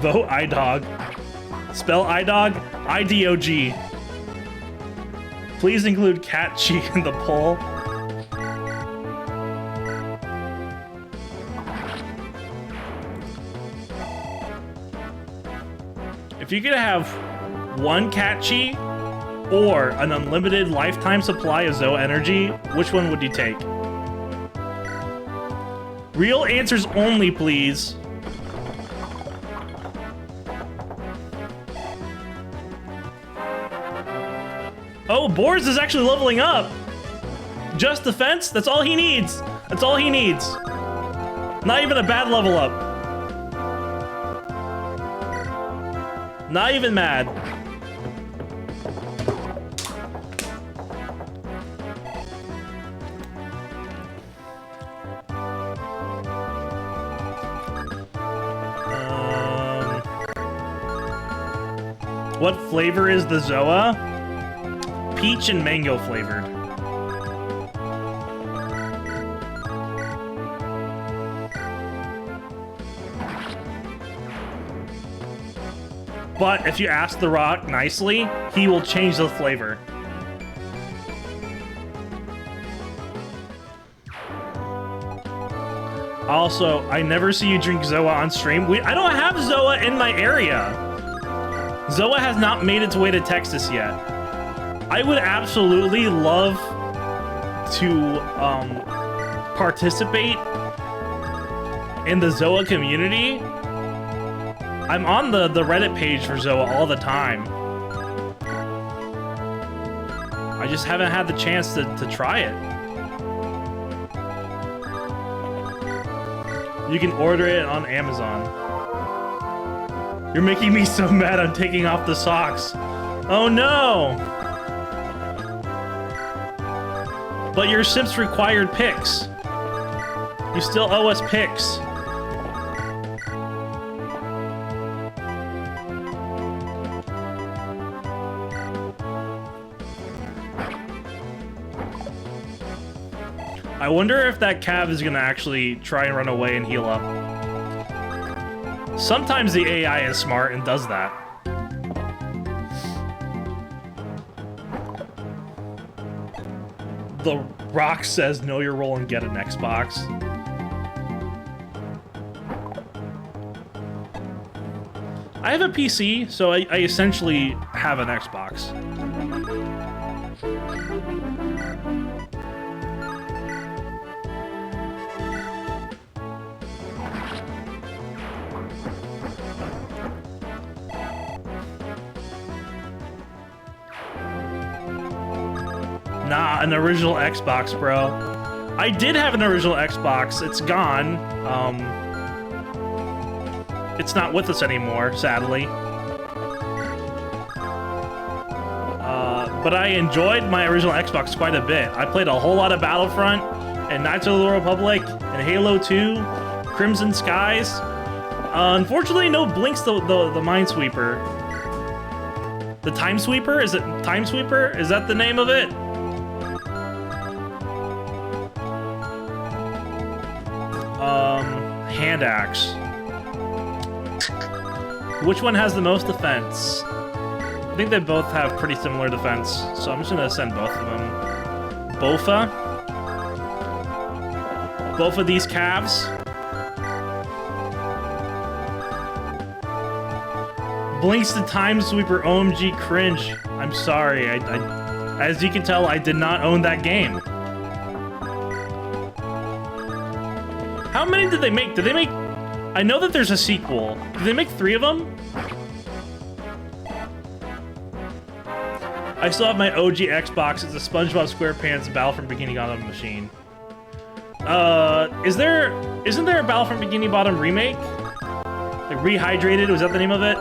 Vote iDog. Spell iDog, I-D-O-G. Please include cat cheek in the poll. If you could have one cat chi or an unlimited lifetime supply of Zoe energy, which one would you take? Real answers only, please. Oh, Boris is actually leveling up. Just defense? That's all he needs. That's all he needs. Not even a bad level up. Not even mad. What flavor is the Zoa? Peach and mango flavored. But if you ask the Rock nicely, he will change the flavor. Also, I never see you drink Zoa on stream. I don't have Zoa in my area. Zoa has not made its way to Texas yet. I would absolutely love to participate in the Zoa community. I'm on the Reddit page for Zoa all the time. I just haven't had the chance to try it. You can order it on Amazon. You're making me so mad I'm taking off the socks. Oh no! But your Sims required pics. You still owe us pics. I wonder if that Cav is gonna actually try and run away and heal up. Sometimes the AI is smart and does that. The Rock says know your role and get an Xbox. I have a PC, so I essentially have an Xbox. Nah, an original Xbox, bro. I did have an original Xbox. It's gone. It's not with us anymore, sadly. But I enjoyed my original Xbox quite a bit. I played a whole lot of Battlefront, and Knights of the Republic, and Halo 2, Crimson Skies. Unfortunately, no Blinks the Minesweeper. The Time Sweeper? Is it Time Sweeper? Is that the name of it? Hand axe. Which one has the most defense? I think they both have pretty similar defense, so I'm just gonna send both of them. Bofa. Both of these calves. Blinks the Time Sweeper, OMG cringe. I'm sorry, as you can tell, I did not own that game. How many did they make? Did they make... I know that there's a sequel. Did they make 3 of them? I still have my OG Xbox. It's a SpongeBob SquarePants Battlefront Bikini Bottom machine. Isn't there a Battlefront Bikini Bottom remake? Like Rehydrated, was that the name of it?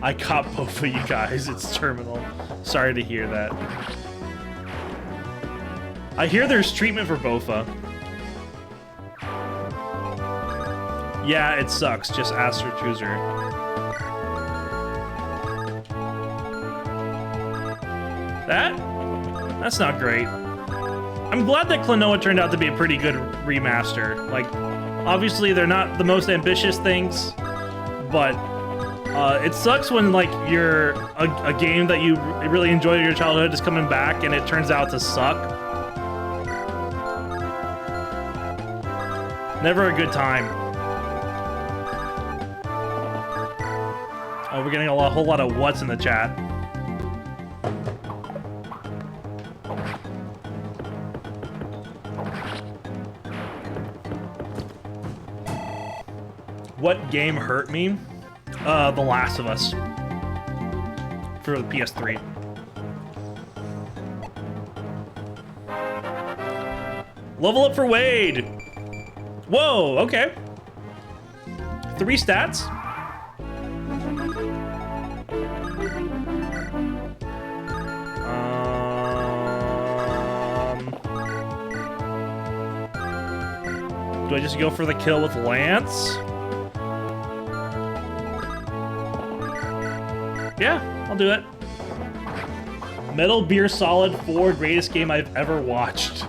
I caught both of you guys. It's terminal. Sorry to hear that. I hear there's treatment for Bofa. Yeah, it sucks. Just ask her chooser. That's not great. I'm glad that Klonoa turned out to be a pretty good remaster. Like, obviously they're not the most ambitious things, but it sucks when like a game that you really enjoyed in your childhood is coming back and it turns out to suck. Never a good time. Oh, we're getting a whole lot of what's in the chat. What game hurt me? The Last of Us. For the PS3. Level up for Wade! Whoa, okay. 3 stats. Do I just go for the kill with Lance? Yeah, I'll do it. Metal Gear Solid 4, greatest game I've ever watched.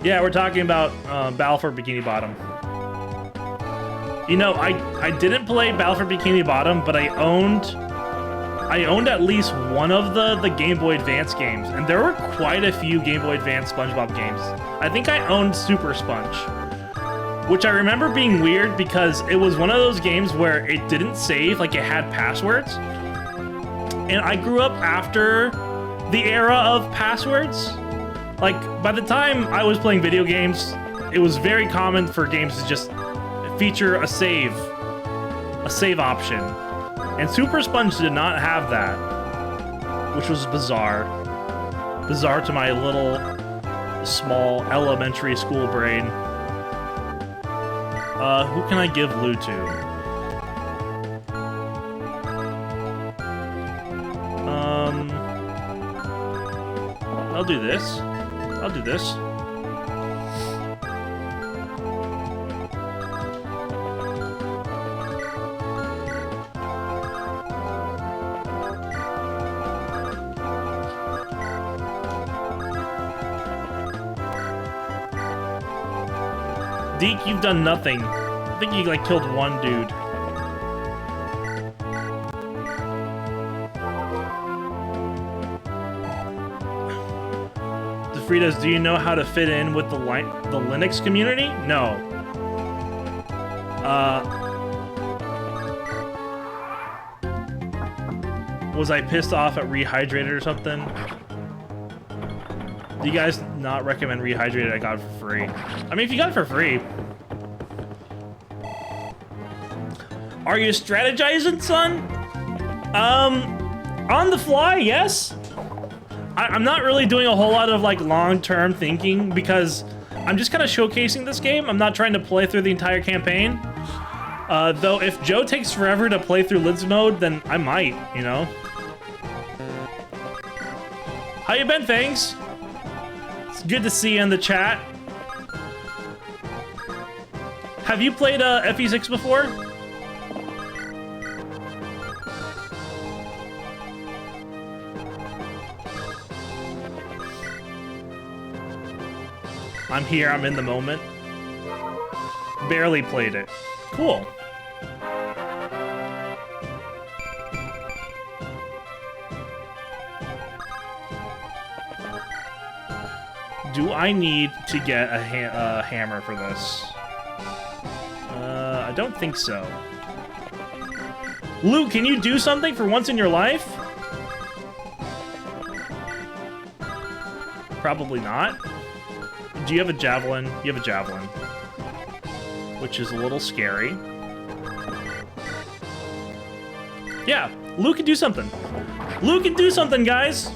Yeah, we're talking about Battle for Bikini Bottom. You know, I didn't play Battle for Bikini Bottom, but I owned at least one of the Game Boy Advance games, and there were quite a few Game Boy Advance SpongeBob games. I think I owned Super Sponge, which I remember being weird because it was one of those games where it didn't save, like it had passwords. And I grew up after the era of passwords. Like, by the time I was playing video games, it was very common for games to just feature a save option. And Super Sponge did not have that, which was bizarre. Bizarre to my little, small elementary school brain. Who can I give Lou to? I'll do this. I'll do this. Deke, you've done nothing. I think you like killed one dude. DeFritas, do you know how to fit in with the Linux community? No. Was I pissed off at Rehydrated or something? Do you guys not recommend Rehydrated? I got it for free. I mean, if you got it for free. Are you strategizing, son? On the fly, yes. I'm not really doing a whole lot of like long-term thinking because I'm just kind of showcasing this game. I'm not trying to play through the entire campaign. Though if Joe takes forever to play through Lids mode, then I might, you know. How you been, Fangs? It's good to see you in the chat. Have you played FE6 before? I'm here, I'm in the moment. Barely played it. Cool. Do I need to get a hammer for this? I don't think so. Luke, can you do something for once in your life? Probably not. Do you have a javelin? You have a javelin. Which is a little scary. Yeah, Luke can do something. Luke can do something, guys!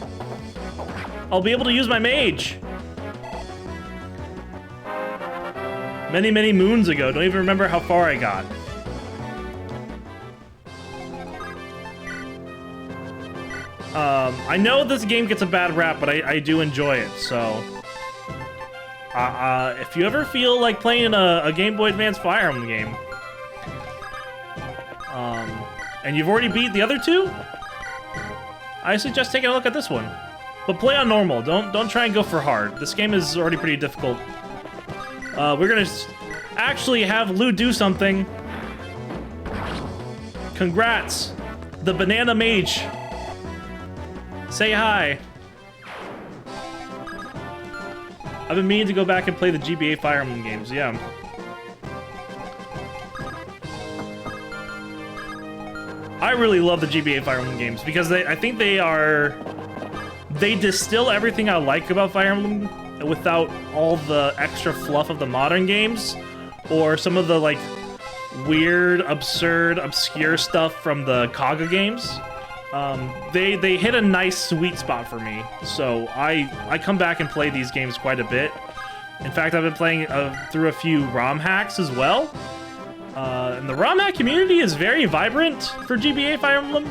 I'll be able to use my mage. Many, many moons ago. Don't even remember how far I got. I know this game gets a bad rap, but I do enjoy it, so... if you ever feel like playing a Game Boy Advance Fire Emblem game, and you've already beat the other two, I suggest taking a look at this one. But play on normal. Don't try and go for hard. This game is already pretty difficult. We're gonna actually have Lou do something. Congrats, the Banana Mage. Say hi. I've been meaning to go back and play the GBA Fire Emblem games, yeah. I really love the GBA Fire Emblem games because I think they distill everything I like about Fire Emblem without all the extra fluff of the modern games or some of the like weird, absurd, obscure stuff from the Kaga games. They hit a nice sweet spot for me. So I come back and play these games quite a bit. In fact, I've been playing through a few ROM hacks as well. And the ROM hack community is very vibrant for GBA Fire Emblem.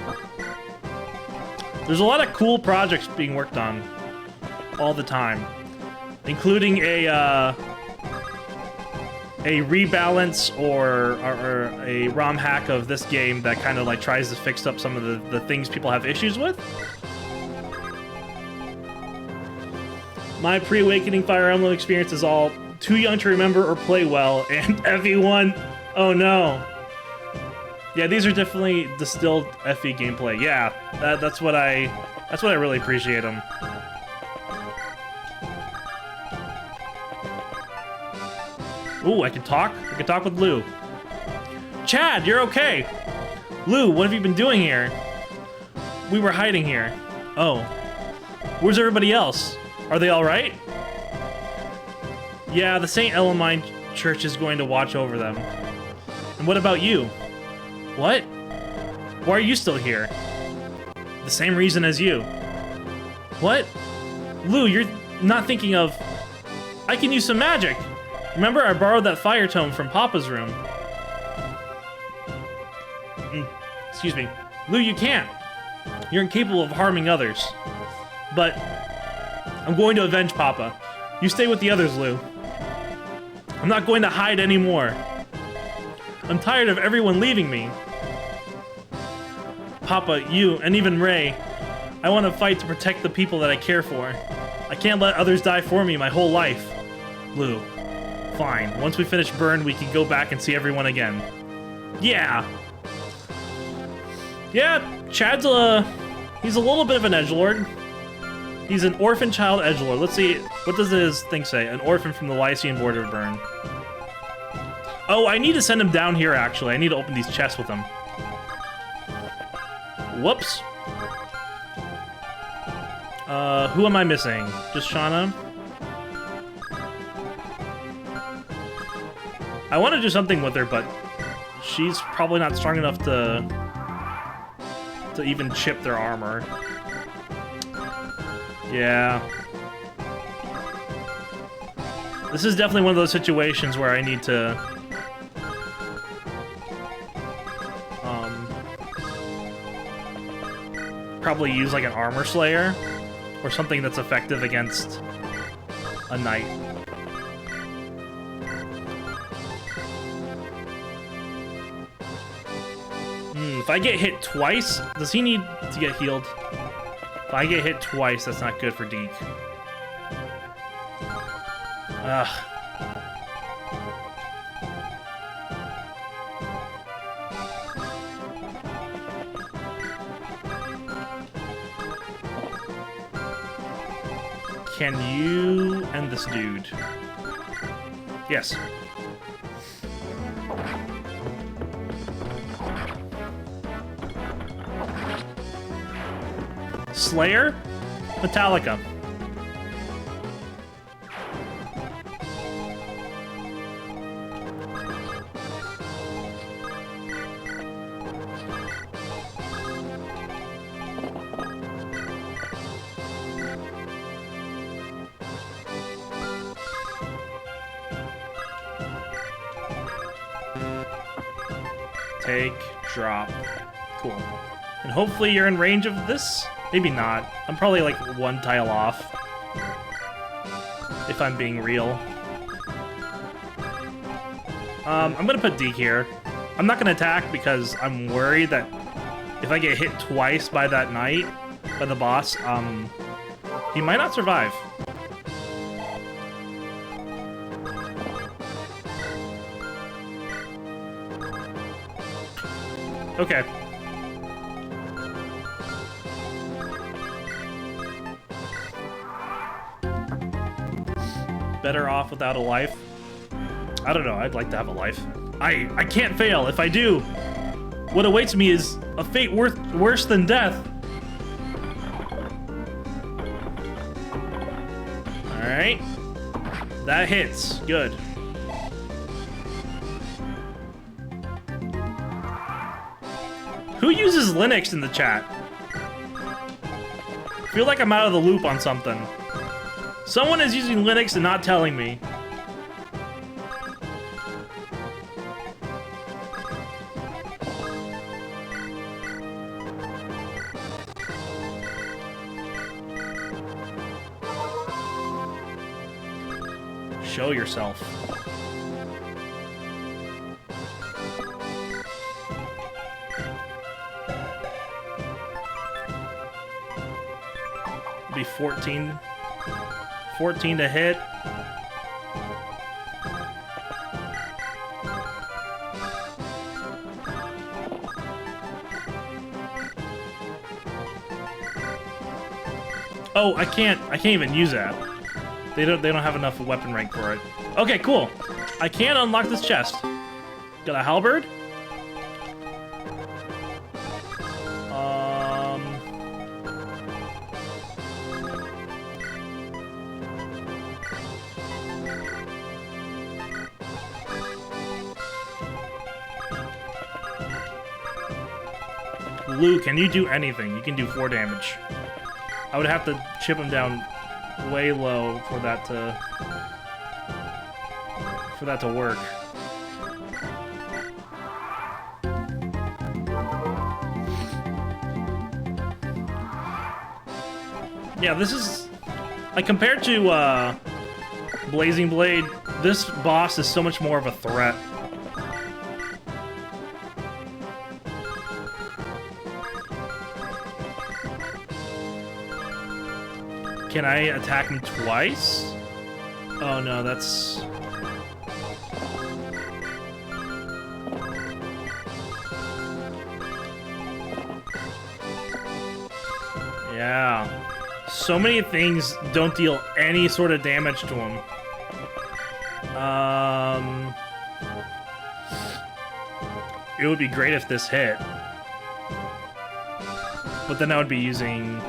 There's a lot of cool projects being worked on all the time, including a rebalance or a ROM hack of this game that kind of like tries to fix up some of the things people have issues with. My pre-awakening Fire Emblem experience is all too young to remember or play well, and FE1, oh no. Yeah, these are definitely distilled FE gameplay. Yeah, that's what I really appreciate them. Ooh, I can talk? I can talk with Lou. Chad, you're okay. Lou, what have you been doing here? We were hiding here. Oh. Where's everybody else? Are they all right? Yeah, the St. Elamine Church is going to watch over them. And what about you? What? Why are you still here? The same reason as you. What? Lou, you're not thinking of... I can use some magic. Remember, I borrowed that fire tome from Papa's room. Excuse me. Lou, you can't. You're incapable of harming others. But I'm going to avenge Papa. You stay with the others, Lou. I'm not going to hide anymore. I'm tired of everyone leaving me. Papa, you, and even Ray, I want to fight to protect the people that I care for. I can't let others die for me my whole life. Lou, fine. Once we finish Burn, we can go back and see everyone again. Yeah! Yeah, Chad's he's a little bit of an edgelord. He's an orphan child edgelord. Let's see, what does his thing say? An orphan from the Lycian border of Burn. Oh, I need to send him down here, actually. I need to open these chests with him. Whoops. Who am I missing? Just Shauna? I want to do something with her, but she's probably not strong enough to even chip their armor. Yeah. This is definitely one of those situations where I need to... probably use like an armor slayer or something that's effective against a knight. If I get hit twice, does he need to get healed? If I get hit twice, that's not good for Deke. Ugh. Can you end this dude? Yes. Slayer? Metallica. Take, drop. Cool. And hopefully you're in range of this? Maybe not. I'm probably like one tile off. If I'm being real. I'm gonna put Deke here. I'm not gonna attack because I'm worried that if I get hit twice by that knight, by the boss, he might not survive. Okay. Better off without a life? I don't know, I'd like to have a life. I can't fail. If I do, what awaits me is a fate worse than death. Alright. That hits. Good. Who uses Linux in the chat? feel like I'm out of the loop on something. Someone is using Linux and not telling me. Show yourself. Be 14 to hit. Oh, I can't even use that. They don't have enough weapon rank for it. Okay, cool. I can unlock this chest. Got a halberd. Lou, can you do anything? You can do 4 damage. I would have to chip him down way low for that to work. Yeah, this is like compared to Blazing Blade, this boss is so much more of a threat. Can I attack him twice? Oh no, that's... Yeah. So many things don't deal any sort of damage to him. It would be great if this hit. But then I would be using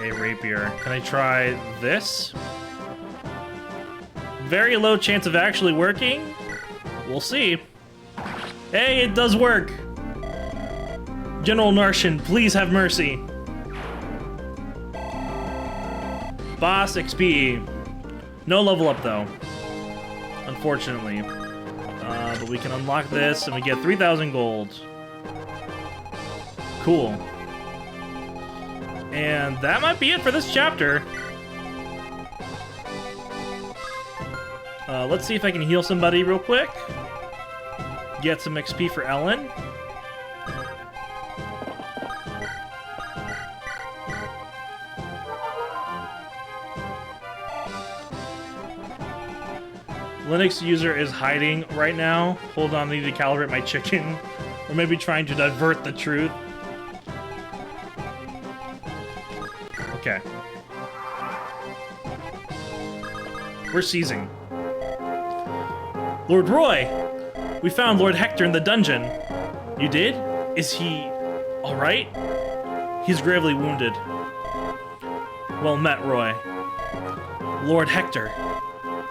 a rapier. Can I try this? Very low chance of actually working. We'll see. Hey, it does work. General Narshan, please have mercy. Boss XP. No level up though, unfortunately. But we can unlock this and we get 3,000 gold. Cool. And that might be it for this chapter. Let's see if I can heal somebody real quick. Get some XP for Ellen. Linux user is hiding right now. Hold on, I need to calibrate my chicken. Or maybe trying to divert the truth. Okay. We're seizing. Lord Roy! We found Lord Hector in the dungeon. You did? Is he alright? He's gravely wounded. Well met, Roy. Lord Hector.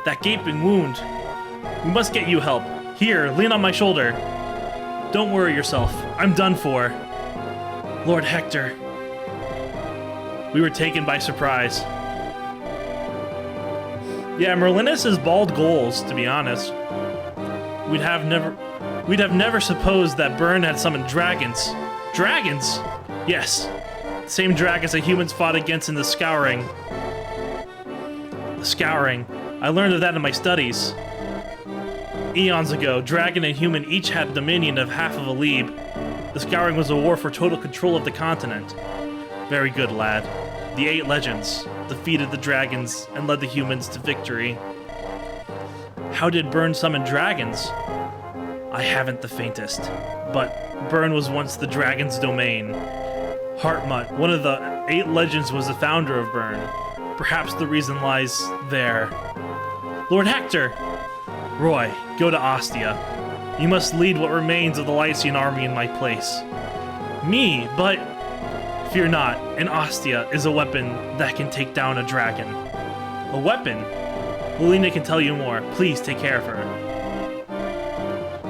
That gaping wound. We must get you help. Here, lean on my shoulder. Don't worry yourself. I'm done for. Lord Hector. We were taken by surprise. Yeah, Merlinus is bald goals, to be honest. We'd have never supposed that Byrne had summoned dragons. Dragons? Yes. Same dragons the humans fought against in the Scouring. The Scouring. I learned of that in my studies. Eons ago, dragon and human each had dominion of half of a Lieb. The Scouring was a war for total control of the continent. Very good, lad. The 8 legends defeated the dragons and led the humans to victory. How did Byrne summon dragons? I haven't the faintest, but Byrne was once the dragon's domain. Hartmut, one of the 8 legends, was the founder of Byrne. Perhaps the reason lies there. Lord Hector! Roy, go to Ostia. You must lead what remains of the Lycian army in my place. Me, but... Fear not, an Ostia is a weapon that can take down a dragon. A weapon? Lilina can tell you more. Please take care of her.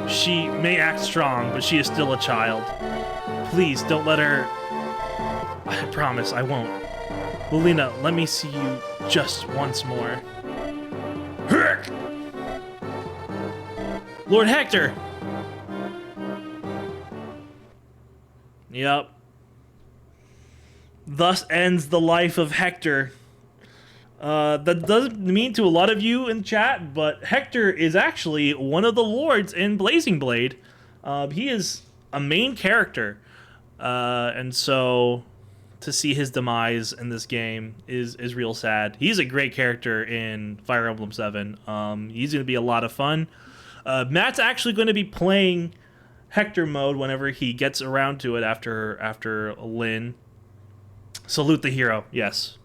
She may act strong, but she is still a child. Please don't let her I promise I won't. Lulina, let me see you just once more. Lord Hector! Yep. Thus ends the life of Hector. That doesn't mean to a lot of you in chat, but Hector is actually one of the lords in Blazing Blade. He is a main character. And so to see his demise in this game is real sad. He's a great character in Fire Emblem 7. He's going to be a lot of fun. Matt's actually going to be playing Hector mode whenever he gets around to it after Lynn. Salute the hero, yes.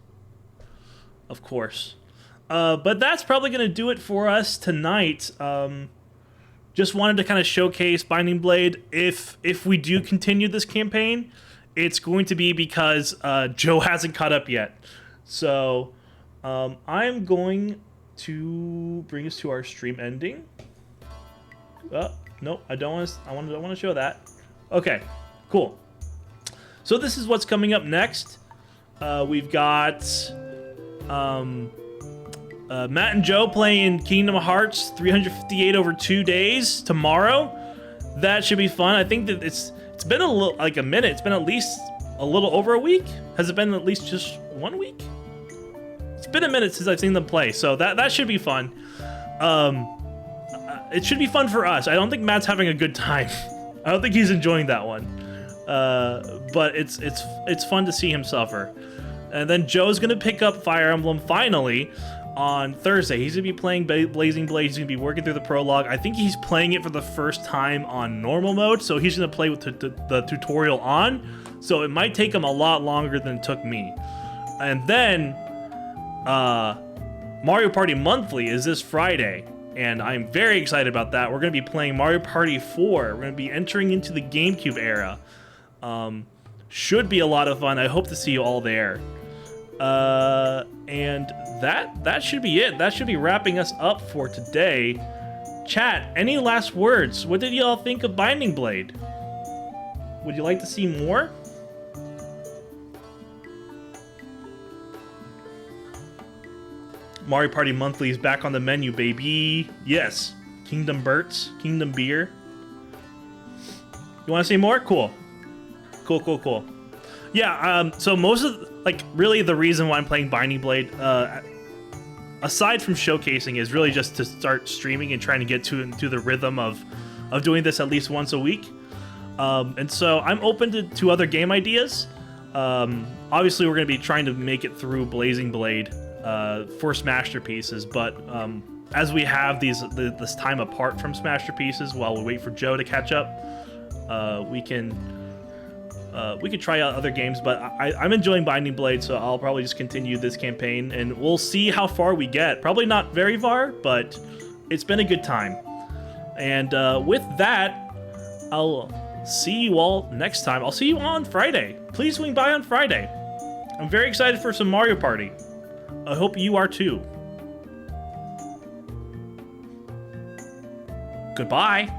Of course. But that's probably going to do it for us tonight. Just wanted to kind of showcase Binding Blade. If we do continue this campaign, it's going to be because Joe hasn't caught up yet. So I'm going to bring us to our stream ending. Nope, I don't want to show that. Okay, cool. So this is what's coming up next. We've got Matt and Joe playing Kingdom Hearts 358 over 2 days tomorrow. That should be fun. I think that it's been a minute. It's been at least a little over a week. Has it been at least just 1 week? It's been a minute since I've seen them play, so that should be fun. It should be fun for us. I don't think Matt's having a good time. I don't think he's enjoying that one. But it's fun to see him suffer. And then Joe's gonna pick up Fire Emblem finally on Thursday. He's gonna be playing Blazing Blade. He's gonna be working through the prologue. I think he's playing it for the first time on normal mode, so he's gonna play with the tutorial on. So it might take him a lot longer than it took me. And then Mario Party Monthly is this Friday, and I'm very excited about that. We're gonna be playing Mario Party 4. We're gonna be entering into the GameCube era. Should be a lot of fun. I hope to see you all there. And that should be it. That should be wrapping us up for today. Chat, any last words? What did y'all think of Binding Blade? Would you like to see more? Mario Party Monthly is back on the menu, baby. Yes. Kingdom Burts, Kingdom Beer. You want to see more? Cool. Cool. Yeah, so most of, really the reason why I'm playing Binding Blade, aside from showcasing, is really just to start streaming and trying to get to the rhythm of doing this at least once a week. And so I'm open to other game ideas. Obviously, we're going to be trying to make it through Blazing Blade for Smasterpieces, but as we have this time apart from Smasterpieces while we wait for Joe to catch up, we could try out other games, but I'm enjoying Binding Blade, so I'll probably just continue this campaign, and we'll see how far we get. Probably not very far, but it's been a good time. And with that, I'll see you all next time. I'll see you on Friday. Please swing by on Friday. I'm very excited for some Mario Party. I hope you are too. Goodbye.